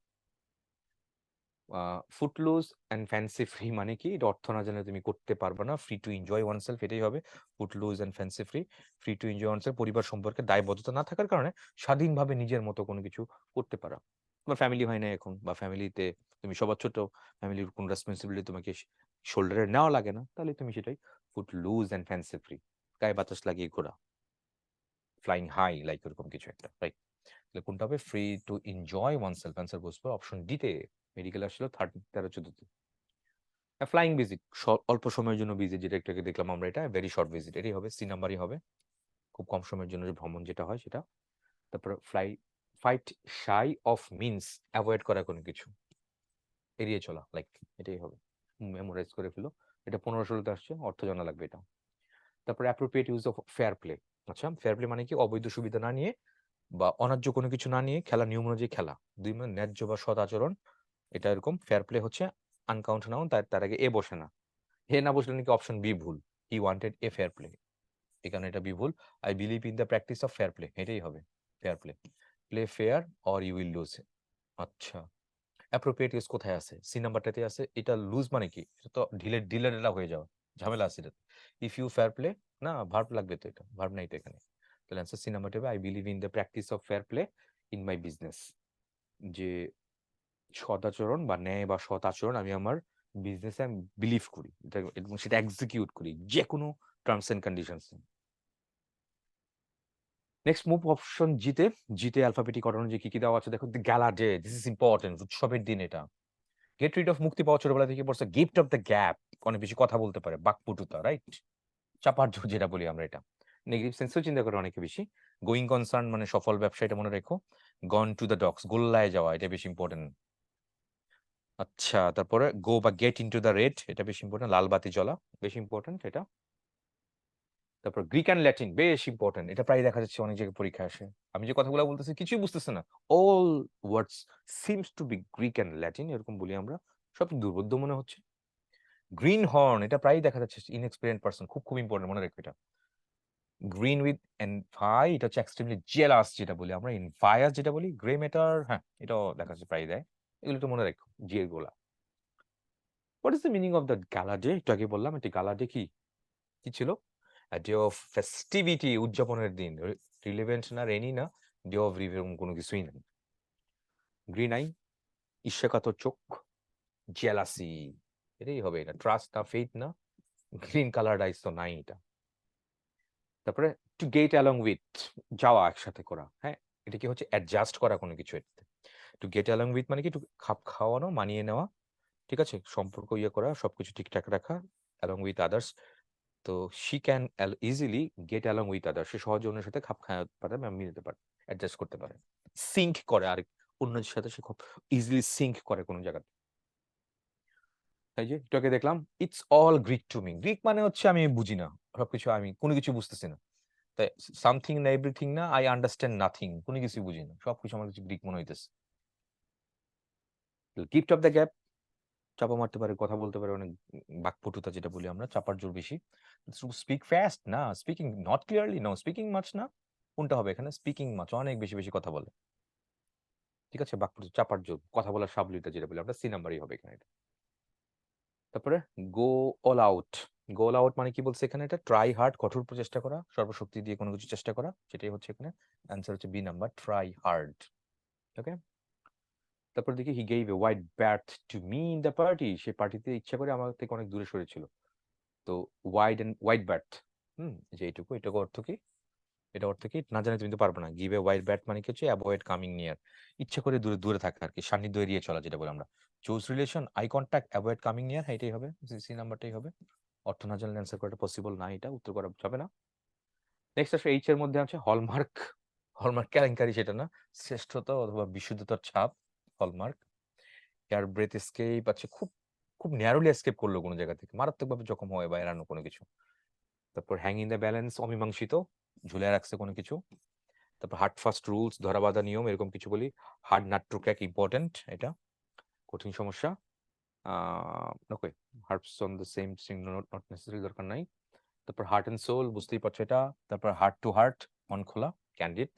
Footloose and fancy free মানে কি, এটা অর্থ না জানলে তুমি করতে পারবে না। ফ্রি টু এনজয় ওয়ানসেলফ, এটাই হবে footloose and fancy free. Free to enjoy oneself, পরিবার সম্পর্কে দায়বদ্ধতা না থাকার কারণে স্বাধীনভাবে নিজের মতো কোনো কিছু করতে পারা। তোমার ফ্যামিলি হয় না এখন, বা ফ্যামিলিতে তুমি সবার ছোট, ফ্যামিলির কোনো রেসপন্সিবিলিটি তোমাকে শোল্ডারে নেওয়া লাগে না, তাহলে তুমি সেটাই footloose and fancy free, গায়ে বাতাস লাগিয়ে ঘোরা, ফ্লাইং হাই, লাইক এরকম কিছু একটা, রাইট। তাহলে কোনটা হবে, free to enjoy oneself, answer goes for option D তে। মেডিকেল আসছিল 13-14-তে। ফ্লাইং ভিজিট, অল্প সময়ের জন্য ভিজিট, যেটা একটু আগে দেখলাম আমরা, এটা ভেরি শর্ট ভিজিট, এটাই হবে, সি নাম্বারই হবে, খুব কম সময়ের জন্য যে ভ্রমণ যেটা হয় সেটা। তারপর fight shy of means avoid করা কোনো কিছু, এড়িয়ে চলা, লাইক, এটাই হবে, মেমোরাইজ করে ফেলো, এটা 15-16তে আসছে, অর্থ জানা লাগবে এটা। তারপর appropriate use of fair play, আচ্ছা, ফেয়ার প্লে মানে কি, অবৈধ সুবিধা না নিয়ে বা অন্যায্য কোনো কিছু না নিয়ে খেলা, নিয়ম অনুযায়ী খেলা, দুই মানে ন্যায্য বা সৎ আচরণ, এটা এরকম। ফেয়ার প্লে হচ্ছে আনকাউন্ট নাউন, তার আগে এ বসে না, হে না বসলে নাকি অপশন বি ভুল, he wanted a fair play, এখানে এটা বি ভুল। I believe in the practice of fair play, এটাই হবে fair play. Play fair or you will lose, আচ্ছা, অ্যাপ্রোপ্রিয়েট ইউজ কোথায় আছে? সি নাম্বারটাতে আছে। এটা লুজ মানে কি? এটা তো ঢিলেঢালা হয়ে যাওয়া। ঝামেলা আছে এটাতে। ইফ ইউ ফেয়ার প্লে না ভার্ব লাগবে তো এটা। ভার্ব নাই তো এখানে। তাহলে অ্যান্সার সি নাম্বারটা হবে I believe in the practice of fair play in my business. যে সদাচরণ বা ন্যায় বা সৎ আচরণ আমি আমার বিজনেসে আমি বিলিভ করি। এবং সেটা এক্সিকিউট করি। যেকোনো টার্মস এন্ড কন্ডিশনস এ। নেক্সট মুভ অপশন জিতে। জিতে অ্যালফাবেটিক অর্ডার অনুযায়ী কি দেওয়া আছে দেখো? দি গ্যালা ডে। This is important. উৎসবের দিন এটা। গেট রিড অফ মুক্তি পাওয়া ছোটবেলা থেকে পড়ছে গিফট অফ দ্য গ্যাপ। অনেক বেশি কথা বলতে পারে। বাকপটুতা, রাইট? চাপার জোর যেটা বলি আমরা এটা। নেগেটিভ সেন্সেও চিন্তা করে অনেকে বেশি। গোয়িং কনসার্ন মানে সফল ব্যবসা, এটা মনে রেখো। গন টু দ্য ডগস, গোল্লায় যাওয়া, এটা বেশি ইম্পোর্টেন্ট। আচ্ছা, তারপরে গো বা গেট ইনটু দ্য রেড, এটা বেশি ইম্পোর্টেন্ট। লাল বাতি জ্বলা, বেশি ইম্পোর্টেন্ট এটা। তারপর গ্রিক অ্যান্ড ল্যাটিন বেশ ইম্পোর্টেন্ট। এটা প্রায় দেখা যাচ্ছে অনেক জায়গায় পরীক্ষায় আসে। আমি যে কথাগুলো বলতেছি কিছুই বুঝতেছে না। All words seems to be Greek and Latin, এরকম বলি আমরা। সব দুর্বোধ্য মনে হচ্ছে। গ্রিন হর্ন, এটা প্রায়ই দেখা যাচ্ছে ইনএক্সপেরিয়েন্ট পারসন। খুব ইম্পর্টেন্ট, মনে রাখো এটা। গ্রিন উইথ এনভাই, এটা হচ্ছে এক্সট্রিমলি জেলাস যেটা বলি আমরা। ইনভায়াস যেটা বলি। গ্রে ম্যাটার, হ্যাঁ এটাও দেখা যাচ্ছে প্রায় দেয়। এগুলো তো মনে রাখো, জি এগুলা। What is the meaning of the গালা ডে? একটু আগে বললাম এটি গালা ডে কি কি ছিল? ডে অফ ফেস্টিভিটি, উদযাপনের দিন। রিলেভেন্ট না, রেনি না, ডে অফ রিভ, কোনো কিছুই না। গ্রিন আই, ঈর্ষাকাতর চোখ। জেলাসি, এটাই হবে এটা। ট্রাস্ট না, ফেইথ না। গ্রিন কালার আইস তো নাই এটা। তারপরে টু গেট অ্যালং উইথ, যাওয়া, একসাথে করা। হ্যাঁ, এটা কি হচ্ছে? অ্যাডজাস্ট করা কোনো কিছু। এটাতে টু গেট অ্যালং উইথ মানে কি? একটু খাপ খাওয়ানো, মানিয়ে নেওয়া। ঠিক আছে, সম্পর্ক ইয়ে করা, সবকিছু ঠিকঠাক রাখা। Along with others. তো she can easily get along with others, সে সহজে অন্যের সাথে খাপ খাওয়াতে পারে বা মিলাতে পারে, অ্যাডজাস্ট করতে পারে। সিঙ্ক করে, আর অন্যের সাথে সে খুব ইজিলি সিঙ্ক করে কোনো জায়গাতে। তাই যে একটু আগে দেখলাম it's all Greek to me. Greek মানে হচ্ছে আমি বুঝি না সবকিছু, আমি কোনো কিছু বুঝতেছি না। তাই সামথিং না, এভরিথিং না, আই আন্ডারস্ট্যান্ড নাথিং, কোনো কিছুই বুঝি না, সবকিছু আমার কাছে গ্রিক মনে হইতেছে। গিফট অফ দ্য গ্যাপ, চাপা মারতে পারে, কথা বলতে পারে অনেক। বাকপটুতা যেটা বলি আমরা, চাপার জোর বেশি। স্পিক ফাস্ট না, speaking not clearly, no speaking much না। কোনটা হবে এখানে? স্পিকিং মাচ, অনেক বেশি বেশি কথা বলে। ঠিক আছে, বাকপটু, চাপার জোর, কথা বলার সাবলিটা যেটা বলি আমরা, সি নাম্বারই হবে এখানে এটা। তারপরে গো অল আউট। গো অল আউট মানে কি বলছে এখানে? এটা ট্রাই হার্ড, কঠোর প্রচেষ্টা করা, সর্বশক্তি দিয়ে কোনো কিছু চেষ্টা করা, সেটাই হচ্ছে এখানে অ্যান্সার হচ্ছে B number, try hard. Okay. তারপর দেখি he gave a white bat to me in the party, সে পার্টিতে ইচ্ছা করে আমার থেকে অনেক দূরে সরেছিল। তো ওয়াইড এন্ড হোয়াইট ব্যাট, যে এইটুকু, এটা অর্থ কি? এটা অর্থ কি না জানি তুমি তো পারবে না। গিভ এ হোয়াইট ব্যাট মানে কি হচ্ছে? অ্যাভয়েড কামিং নিয়ার, ইচ্ছা করে দূরে দূরে থাকা আর কি, সান্নিধ্য এড়িয়ে চলা যেটা বলি আমরা। Choose relation, eye contact, avoid coming near, এটাই হবে, সি নাম্বারটাই হবে। অর্থ না জানলে অ্যান্সার করাটা পসিবল না, এটা উত্তর করা যাবে না। নেক্সট আসলে এইচ এর মধ্যে আছে হলমার্ক। হলমার্ক কেলেঙ্কারি সেটা না, শ্রেষ্ঠতা অথবা বিশুদ্ধতার ছাপ, হলমার্ক। এয়ার ব্রেথ এসকেপ আছে, খুব খুব ন্যারোলি এসকেপ করলো কোনো জায়গা থেকে, মারাত্মকভাবে জখম হয় বা এড়ানো কোনো কিছু। তারপর হ্যাং ইন দ্য ব্যালেন্স, অমীমাংসিত, ঝুলে রাখছে কোনো কিছু। তারপর হার্ড ফাস্ট রুলস, ধরা বাঁধা নিয়ম, এরকম কিছু বলি। Hard nut to crack, important, এটা কঠিন সমস্যা। Okay, harps on the same string, not necessary, দরকার নাই। তারপর হার্ট এন্ড সোল, বুঝতেই পারছো এটা। তারপর হার্ট টু হার্ট, মন খোলা, candid.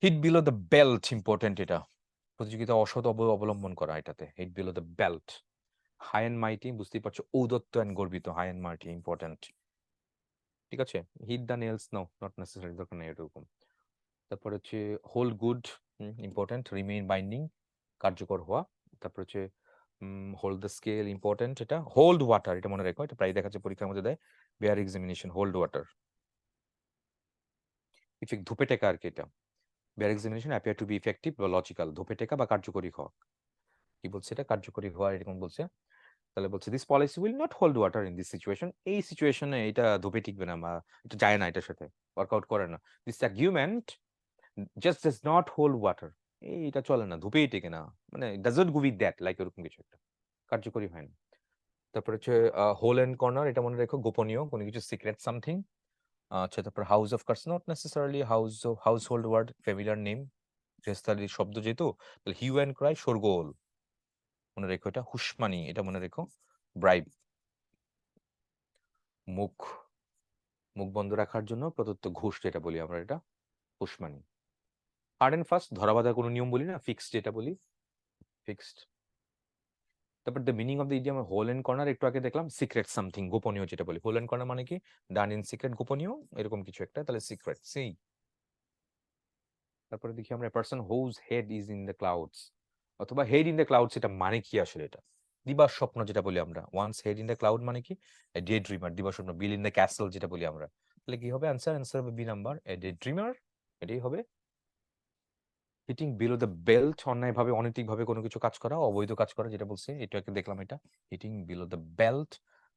Hit below the belt, important এটা। প্রতিযোগিতা অসৎ অবলম্বন করা এটাতে, hit below the belt. High and mighty, বুঝতেই পারছো, ঔদত্ত অ্যান্ড গর্বিত, হাই অ্যান্ড মাইটি, ইম্পর্টেন্ট। ঠিক আছে, hit the nails, no, not necessary, দরকার নেই এরকম। তারপর হচ্ছে hold good, important. Remain binding, কার্যকর হওয়া। তারপর হচ্ছে হোল্ড দ্য স্কেল, ইম্পর্টেন্ট এটা। হোল্ড ওয়াটার, এটা মনে রাখো, এটা প্রায় দেখা যাচ্ছে পরীক্ষার মধ্যে দেয়। Bear examination, hold water. Effect, ধূপে টেকা আর কি এটা। Bear examination appear to be effective বা লজিক্যাল, ধূপে টেকা বা কার্যকরী হওয়া। কি বলছে এটা? কার্যকরী হওয়া, এরকম বলছে। তাহলে বলছে this policy will not hold water in this situation, এই সিচুয়েশনে এটা ধূপে টিকবে না বা এটা যায় না, এটার সাথে ওয়ার্কআউট করে না। This argument just does not hold water, এটা চলে না, ধূপেই টেকে না, মানে doesn't go with that, like এরকম কিছু একটা, কার্যকরী হয় না। তারপর হচ্ছে হোল এন্ড কর্নার, এটা মনে রেখো, গোপনীয় কোনো কিছু, সিক্রেট সামথিং। আচ্ছা, তারপর house of cards, not necessarily house, household word, familiar name, গৃহস্থালির শব্দ যেহেতু। তাহলে হিউ অ্যান্ড ক্রাই, শোরগোল, মনে রেখো এটা। হুসমানি, এটা মনে রেখো, ব্রাইব। মুখ, মুখ বন্ধ রাখার জন্য প্রদত্ত ঘুষ যেটা বলি আমরা, এটা হুসমানি। হার্ড এন্ড ফাস্ট, ধরা বাঁধা কোনো নিয়ম বলি না, ফিক্স যেটা বলি। ফিক্সড। তারপর the meaning of the idiom hole and corner একটু আগে দেখলাম, সিক্রেট সামথিং, গোপনীয় যেটা বলি। হোল এন্ড কর্নার মানে কি? ডান ইন সিক্রেট, গোপনীয় এরকম কিছু একটা, তাহলে সিক্রেট। সেই তারপরে দেখি আমরা person whose head is in the clouds, অথবা হেড ইন দ্য ক্লাউডস, এটা মানে কি আসলে? এটা দিবার স্বপ্ন যেটা বলি আমরা, once head in the cloud মানে কি? এ ডে ড্রিমার, দিবার স্বপ্ন। বিল ইন দ্য ক্যাসেল যেটা বলি আমরা, তাহলে কি হবে অ্যান্সার? অ্যান্সার হবে B number, a day dreamer, এটাই হবে। হিটিং বিলো দ্য বেল্ট, অন্যায়ভাবে অনৈতিকভাবে কোনো কিছু কাজ করা, অবৈধ কাজ করা যেটা বলছে, এটা দেখলাম এটা হিটিং বিলো দ্য বেল্ট।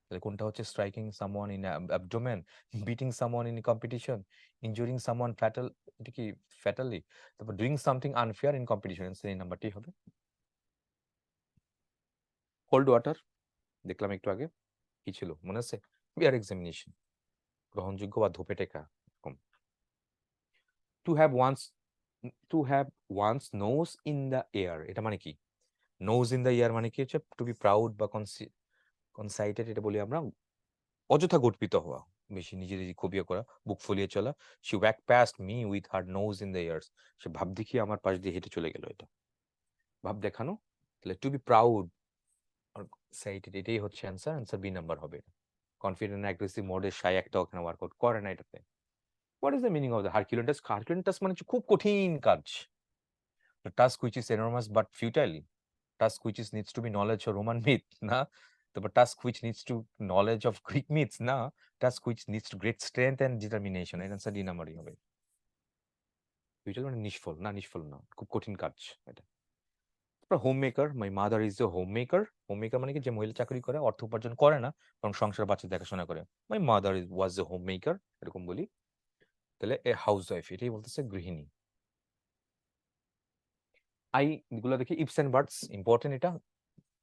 তাহলে কোনটা হচ্ছে? Striking someone in abdomen, beating someone in competition, ইনজুরিং someone fatal, এটা কি ফ্যাটালি? তারপর doing something unfair in competition, সেই নাম্বারটি হবে। কোল্ড ওয়াটার দেখলাম একটু আগে, কি ছিল মনে আছে? বিয়ার এক্সামিনেশন, গ্রহণযোগ্য বা ধোপে টেকা এরকম। To have one's, to have one's nose in the air, এটা মানে কি? নোজ ইন দ্য ইয়ার মানে কি হচ্ছে? টু বি প্রাউড বা কনসাইটেড, এটা বলি আমরা অযথা গর্বিত হওয়া, বেশি নিজে নিজে কবিয়া করা, বুক ফুলিয়ে চলা। She walk past me with her nose in the airs, সে ভাব দেখিয়ে আমার পাশ দিয়ে হেঁটে চলে গেল, এটা ভাব দেখানো। তাহলে টু বি প্রাউড আর সাইটেড, এটাই হচ্ছে অ্যান্সার, অ্যান্সার বি নাম্বার হবে। কনফিডেন্ট অ্যাগ্রেসিভ মোডে শাই একটা ওখানে ওয়ার্কআউট করে না এটাতে। What is the meaning of the Herculean task? Herculean task মানে হচ্ছে খুব কঠিন কাজ, task which is enormous but futile, task which is needs to be knowledge of Roman myth, না? তারপর task which needs to knowledge of Greek myths, না? task which needs to great strength and determination, এর answer D নাম্বারই হবে। Future মানে নিষ্ফল না, নিষ্ফল না, খুব কঠিন কাজ এটা। তারপর home maker, my mother is a home maker. Home maker মানে কি? যে মহিলা চাকরি করে, অর্থ উপার্জন করে না, বরং সংসার বাচ্চা দেখাশোনা করে। My mother is was A home maker, এরকম বলি। তাহলে এ হাউস ওয়াইফ, এটাই বলতেছে গৃহিণী। আই গুলো দেখি, ইপস এন্ড বার্ডস ইম্পর্টেন্ট এটা।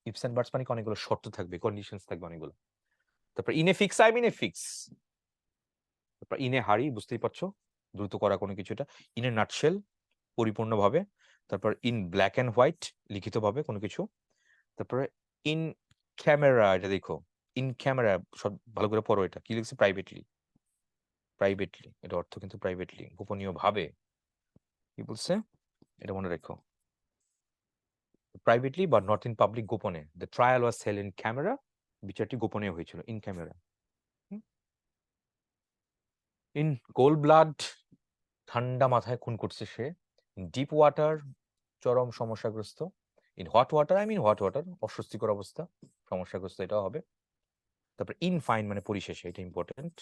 ইপস এন্ড বার্ডস মানে কি? অনেকগুলো শর্ত থাকবে, কন্ডিশনস থাকবে অনেকগুলো। তারপর in a fix, I mean a fix. তারপর ইন এ হারি, বুঝতেই পারছো, দ্রুত করা কোনো কিছু এটা। ইন এ নাটশেল, পরিপূর্ণভাবে। তারপর ইন ব্ল্যাক অ্যান্ড হোয়াইট, লিখিতভাবে কোনো কিছু। তারপরে ইন ক্যামেরা, এটা দেখো, ইন ক্যামেরা, সব ভালো করে পড়ো, এটা কি লিখছে? প্রাইভেটলি, প্রাইভেটলি, এটা অর্থ কিন্তু প্রাইভেটলি, গোপনীয় ভাবে। কি বলছে এটা মনে রেখো, প্রাইভেটলি বা নট ইন পাবলিক, গোপনে। The trial was held in camera, বিচারটি গোপনে হয়েছিল, in camera. In cold blood, ঠান্ডা মাথায় খুন করছে সে। ডিপ ওয়াটার, চরম সমস্যাগ্রস্ত। In hot water, I mean hot water, অস্বস্তিকর অবস্থা, সমস্যাগ্রস্ত, এটাও হবে। তারপর ইন ফাইন মানে পরিশেষে, এটা ইম্পর্টেন্ট।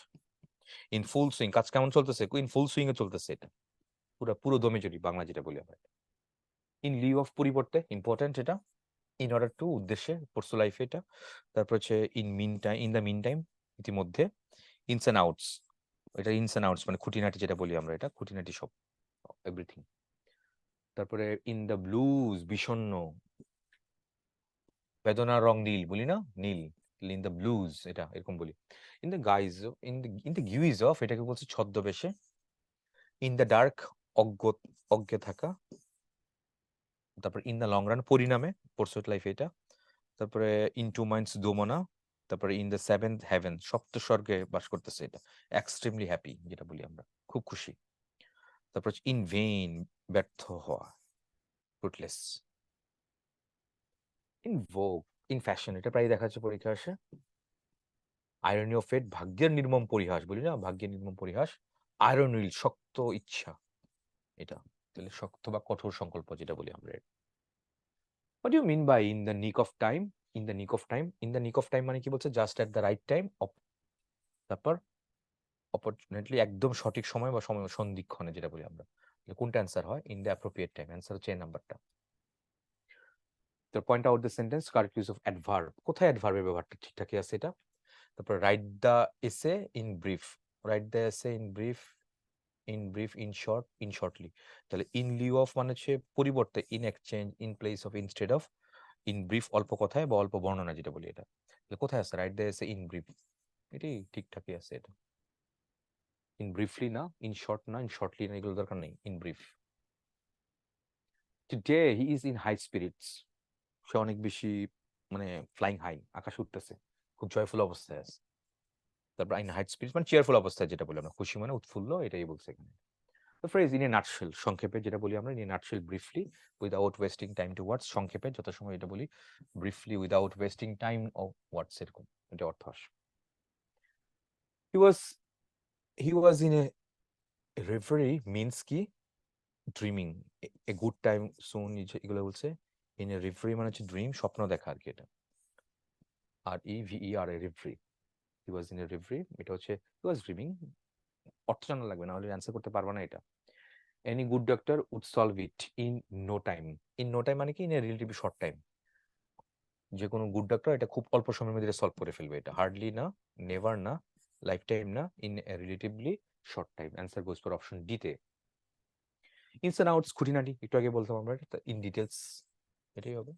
ইন ফুল সুইং, কাজ কেমন চলতেছে? ইন ফুল সুইং এ চলতেছে, এটা পুরো পুরো দমে জড়ি, বাংলা যেটা বলি আমরা। ইন লিউ অফ, পরিবর্তে, ইম্পর্টেন্ট এটা। ইন অর্ডার টু, উদ্দেশ্যে, পরশু লাইফে এটা। তারপর হচ্ছে in meantime, in the meantime, ইতিমধ্যে। ইনস এন্ড আউটস, এটা ইনস এন্ড আউটস মানে খুঁটিনাটি যেটা বলি আমরা, এটা খুঁটিনাটি সব, এভরিথিং। তারপরে ইন দ্য ব্লুজ, বিষণ্ণ, বেদনার রং নীল বলি না, নীল। ইন দ্য ব্লুজ, এটা এরকম বলি। In the guise, in the guise of, এটাকে বলছে ছদ্মবেশে। ইন দ্য ডার্ক, অজ্ঞ, অজ্ঞে থাকা। তারপর ইন দ্য লং রান, পরিণামে, পরসুট লাইফ এটা। তারপরে ইন টু মাইন্ডস, দোমনা। তারপরে ইন দ্য সেভেন্থ হেভেন, সপ্ত স্বর্গে বাস করতেছে এটা। এক্সট্রিমলি হ্যাপি যেটা বলি আমরা, খুব খুশি। তারপর ইন ভেইন, ব্যর্থ হওয়া, ফ্রুটলেস। ইন ভোগ, ইন ফ্যাশন, এটা প্রায় দেখা যাচ্ছে পরীক্ষা আসে। আয়রনি অফ ফেট, ভাগ্যের নির্মম পরিহাস বলি না, ভাগ্যের নির্মম পরিহাস। আয়রন উইল, শক্ত ইচ্ছা, এটা তাহলে শক্ত বা কঠোর সংকল্প যেটা বলি আমরা। What you mean by in the nick of time? In the nick of time, in the nick of time মানে কি বলছে? Just at the right time. তারপর অপরচুনেটলি, একদম সঠিক সময় বা সময়, সন্ধিক্ষণে যেটা বলি আমরা। কোনটা অ্যান্সার হয়? In the appropriate time, answer হচ্ছে এই নাম্বারটা। তো point out the sentence, correct use of adverb, কোথায় অ্যাডভার্বের ব্যবহারটা ঠিকঠাকই আছে এটা। তারপর right the essay in brief, right the essay in brief, in brief, in short, in shortly. তাহলে ইন লিউ অফ মানে হচ্ছে পরিবর্তে, in exchange, in place of, instead of. In brief, অল্প কথায় বা অল্প বর্ণনা যেটা বলি এটা। তাহলে কোথায় আছে? Write the essay in brief, এটাই ঠিকঠাকই আছে এটা। ইন ব্রিফলি না, ইন শর্ট না, ইন শর্টলি না, এগুলো দরকার নেই, in brief. Today he is in high spirits, সে অনেক বেশি মানে ফ্লাইং হাই, আকাশে উঠতেছে, খুব জয়ফুল অবস্থায় আছে। তারপর ইন হাই স্পিরিটস মানে চেয়ারফুল অবস্থায় যেটা বলি আমরা, খুশি মানে উৎফুল্ল, এটাই বলছে এখানে। The phrase in a nutshell, সংক্ষেপে যেটা বলি আমরা, in a nutshell, briefly, without wasting time to words, সংক্ষেপে যথাসময় এটা বলি, briefly, without wasting time of words, এরকম এটা অর্থ আসে। He was in a reverie means কি ড্রিমিং, এ গুড টাইম সুন, এগুলো বলছে। ইন এ রিফ্রি মানে হচ্ছে ড্রিম, স্বপ্ন দেখা আর কি এটা। আর EVER, A রিফ্রি, he was in a রিফ্রি, এটা হচ্ছে হি ওয়াজ ড্রিমিং, অর্থ জানা লাগবে, না হলে অ্যান্সার করতে পারবে না এটা। Any good doctor would solve it in no time. In no time মানে কি in a relatively short time, যে কোনো গুড ডক্টর এটা খুব অল্প সময়ের মধ্যে সলভ করে ফেলবে এটা। হার্ডলি না, নেভার না, লাইফ টাইম না, in a relatively short time. Answer goes for option D তে। ইনস এন্ড আউটস, খুঁটিনাটি, একটু আগে বলতাম আমরা, ইন ডিটেলস, এটাই হবে।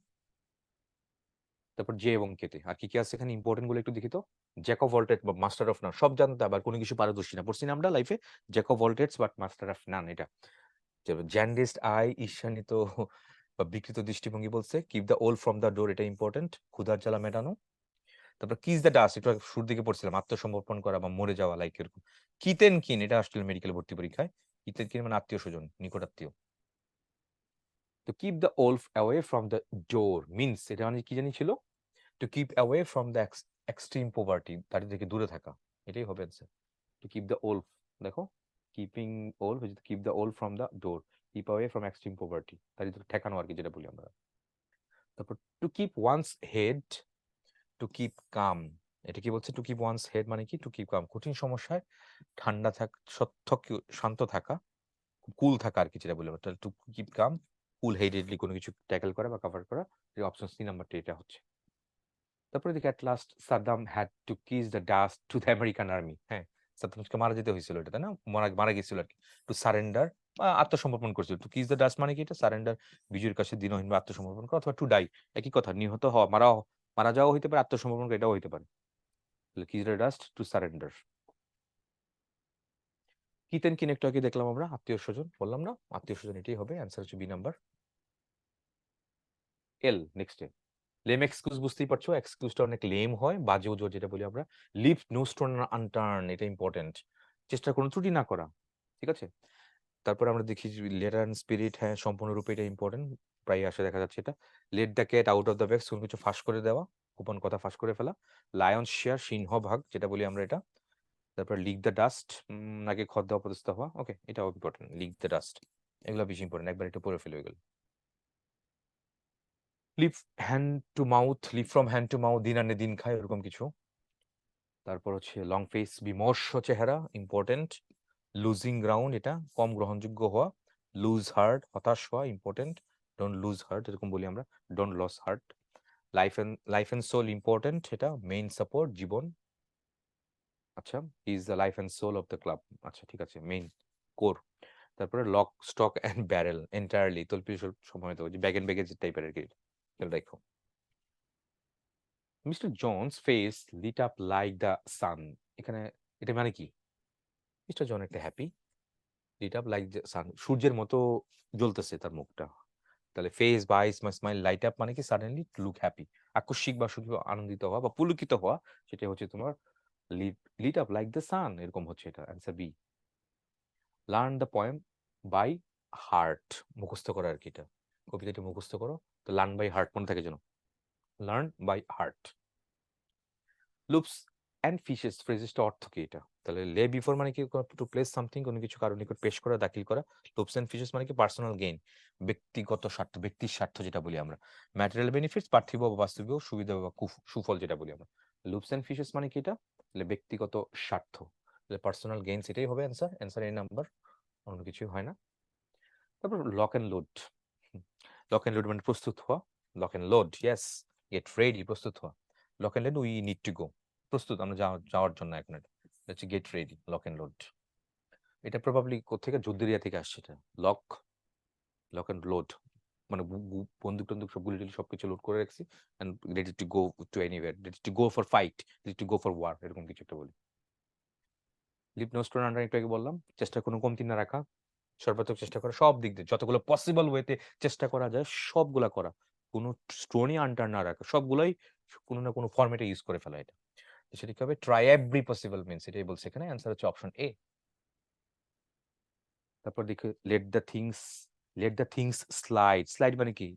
তারপর জে এবং কেতে আর কি কি আছে এখানে ইম্পর্টেন্ট গুলো একটু দেখি তো। জ্যাক অফ অল ট্রেড বা মাস্টার অফ নান, সব জানতে আবার কোনো কিছু পারদর্শী না, পড়ছি না আমরা লাইফে, jack of all trades but master of none. এটা জ্যান্ডিস্ট আই, ঈর্ষান্বিত বা বিকৃত দৃষ্টিভঙ্গি বলছে। Keep the wolf from the door, এটা ইম্পর্টেন্ট, ক্ষুধার জ্বালা মেটানো। তারপর কিস দ্য ডাস্ট, একটু শুরুর দিকে পড়ছিলাম, আত্মসমর্পণ করা বা মরে যাওয়া, লাইক এরকম। কিতেন কিন, এটা আসলে মেডিকেল ভর্তি পরীক্ষায়, কিতেন কিন মানে আত্মীয় স্বজন, নিকট আত্মীয়। তো keep the wolf away from the door means, এটা মানে কি জানি ছিল, to keep away from the extreme poverty, তার থেকে দূরে থাকা, এটাই হবে answer. To keep the wolf, দেখো keeping wolf, keep the wolf from the door, keep away from extreme poverty, তার থেকে ঠেকানো আর কি, যেটা বলি আমরা। তারপর to keep one's head, to keep calm, এটা কি বলছে, টু কিপ ওয়ান্স হেড মানে কি, টু কিপ কাম কঠিন সমস্যায় ঠান্ডা থাক, শান্ত থাকা, কুল থাকা আর কি, যেটা বলি আমরা। টু কিপ কাম, কুল হেডেডলি কোনো কিছু ট্যাকেল করা বা কভার করা, অপশন সি নাম্বারটা এটা হচ্ছে। তারপরে দেখি at last Saddam had to kiss the dust to the American army. হ্যাঁ, সাদ্দামকে মারা যেতে হয়েছিল এটা, তাই না, মারা গেছিল আর কি। টু সারেন্ডার, আত্মসমর্পণ করছিল। টু কিস দ্য ডাস্ট মানে কি, এটা সারেন্ডার, বিজয়ের কাছে দিনহীন বা আত্মসমর্পণ করা, অথবা টু ডাই, একই কথা, নিহত হওয়া, মারা যাওয়া হইতে পারে, আত্মসমর্পণ করা এটাও হইতে পারে। Kiss the dust, to surrender. Kith and kin একটু আগে দেখলাম আমরা, আত্মীয় স্বজন বললাম না, আত্মীয় স্বজন এটাই হবে, অ্যান্সার হচ্ছে B number. L next, lame excuse, বুঝতেই পারছো, এক্সকিউজটা অনেক লেম হয়, বাজে উজোর যেটা বলি আমরা। লিভ নো স্টোন আনটার্ন, এটা ইম্পর্টেন্ট, চেষ্টা কোনো ত্রুটি না করা, ঠিক আছে। তারপর আমরা দেখি লেটার অ্যান্ড স্পিরিট, হ্যাঁ সম্পূর্ণরূপে এটা ইম্পর্টেন্ট, প্রায় আসে দেখা যাচ্ছে এটা। Let the cat out of the bag, কোনো কিছু ফাঁস করে দেওয়া, গোপন কথা ফাঁস করে ফেলা। লায়ন্স শেয়ার, সিংহভাগ যেটা বলি আমরা এটা। তারপর লিক দ্য ডাস্ট, নাকি খদ দেওয়া, পদস্থ হওয়া, ওকে এটাও ইম্পর্টেন্ট, লিক দ্য ডাস্ট, এগুলো বেশি ইম্পর্টেন্ট, একবার এটা পড়ে ফেলে গেল। Live hand to mouth, live from hand to mouth, দিন আনে দিন খায়, ওরকম কিছু। তারপর হচ্ছে লং ফেস, বিমর্ষ চেহারা, ইম্পর্টেন্ট। লুজিং গ্রাউন্ড, এটা কম গ্রহণযোগ্য হওয়া। লুজ হার্ট, হতাশ হওয়া, ইম্পর্টেন্ট। ডোন্ট লুজ হার্ট, এরকম বলি আমরা, don't lose heart. Life and soul, important, এটা মেইন সাপোর্ট, জীবন। আচ্ছা, is the life and soul of the club, আচ্ছা ঠিক আছে, মেইন কোর। তারপরে lock stock and barrel, entirely, তল্পিসল সময় তো ব্যাগ এন্ড ব্যাগেজ টাইপের আর কি, দেখো। Mister Jones face lit up like the sun, এখানে এটা মানে কি, মিস্টার জন একটা happy, lit up like the sun, সূর্যের মতো জ্বলতেছে তার মুখটা। তাহলে ফেস বা আইস মাই স্মাইল লাইট আপ মানে কি সাডেনলি টু লুক হ্যাপি, আকস্মিক বা শুধু আনন্দিত হওয়া বা পুলকিত হওয়া, সেটা হচ্ছে তোমার lit up like the sun, এরকম হচ্ছে এটা, answer B. Learn the poem by heart, মুখস্থ করা আর কি, এটা কবিতাটি মুখস্থ করো। তো লার্ন বাই হার্ট মনে থাকে যেন, learn by heart. Loaves and fishes ফ্রেজেসটা অর্থ কি এটা, তাহলে লে বিফোর মানে কি, টু প্লেস সামথিং, কোনো কিছু কারো নিকট পেশ করা, দাখিল করা। লুপস অ্যান্ড ফিশেস মানে কি পার্সোনাল গেইন, ব্যক্তিগত স্বার্থ, ব্যক্তির স্বার্থ যেটা বলি আমরা। ম্যাটেরিয়াল বেনিফিটস, পার্থিব বা বাস্তবিক সুবিধা বা সুফল যেটা বলি আমরা। লুপস অ্যান্ড ফিশেস মানে কি, এটা তাহলে ব্যক্তিগত স্বার্থ, তাহলে পার্সোনাল গেইন, সেটাই হবে অ্যান্সার, অ্যান্সার এই নাম্বার, অন্য কিছু হয় না। তারপর lock and load, lock and load মানে প্রস্তুত হওয়া, lock and load, yes, get ready, প্রস্তুত হওয়া। Lock and load, we need to go, প্রস্তুত আমরা যাওয়ার জন্য এখন, এটা হচ্ছে get ready, lock and load. এটা প্রবাবলি কোথেকে, যুদ্ধেরিয়া থেকে আসছে এটা, লক, লক অ্যান্ড লোড মানে বন্দুক টন্দুক সব গুলি টুলি সবকিছু লোড করে রাখছি, and ready to go to anywhere, ready to go for fight, ready to go for war, এরকম কিছু একটা বলি। লিভ নো স্টোন আন্ডার, একটু আগে বললাম, চেষ্টা কোনো কমতি না রাখা, সর্বাত্মক চেষ্টা করা, সব দিক দিয়ে যতগুলো পসিবল ওয়েতে চেষ্টা করা যায় সবগুলা করা, কোনো স্টোনই আনটার না রাখা, সবগুলোই কোনো না কোনো ফরম্যাটে ইউজ করে ফেলা, এটা সেটা কি হবে, ট্রাই এভরি পসিবল মিনস, এটাই বলছে এখানে, অ্যান্সার হচ্ছে অপশন এ। তারপর দেখো let the things slide. Slide মানে কি?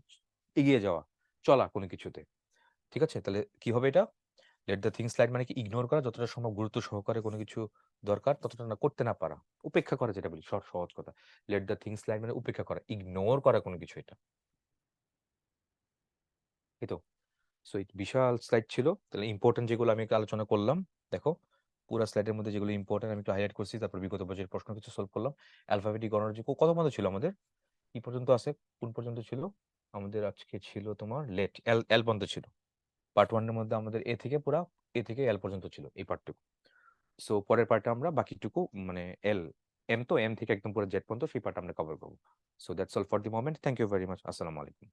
এগিয়ে যাওয়া, চলা কোনো কিছুতে। ঠিক আছে? তাহলে কি হবে এটা? লেট দ্য থিংস স্লাইড মানে কি? ইগনোর করা, যতটা সম্ভব গুরুত্ব সহকারে কোনো কিছু দরকার ততটা না করতে না পারা। উপেক্ষা করা যেটা বলি, সহজ কথা। লেট দ্য থিংস স্লাইড মানে উপেক্ষা করা, ইগনোর করা কোনো কিছু এটা। এই তো। সো এই বিশাল স্লাইড ছিল। তাহলে ইম্পোর্টেন্ট যেগুলো আমি একটু আলোচনা করলাম, দেখো পুরা স্লাইডের মধ্যে যেগুলো ইম্পোর্টেন্ট আমি একটু হাইলাইট করছি, তারপর বিগত বছরের প্রশ্ন কিছু সলভ করলাম। অ্যালফাবেটিক গণনা যে কত পর্যন্ত ছিল আমাদের? কি পর্যন্ত আছে? কোন পর্যন্ত ছিল? আমাদের আজকে ছিল তোমার লেট এল এল পর্যন্ত ছিল। পার্ট 1 এর মধ্যে আমাদের এ থেকে এল পর্যন্ত ছিল এই পার্টটুকু। সো পরের পার্টে আমরা বাকিটুকু মানে এল এম তো এম থেকে একদম পুরো জেড পর্যন্ত সেই পার্ট আমরা কভার করবো। So that's all for the moment. Thank you very much. আসসালামু আলাইকুম।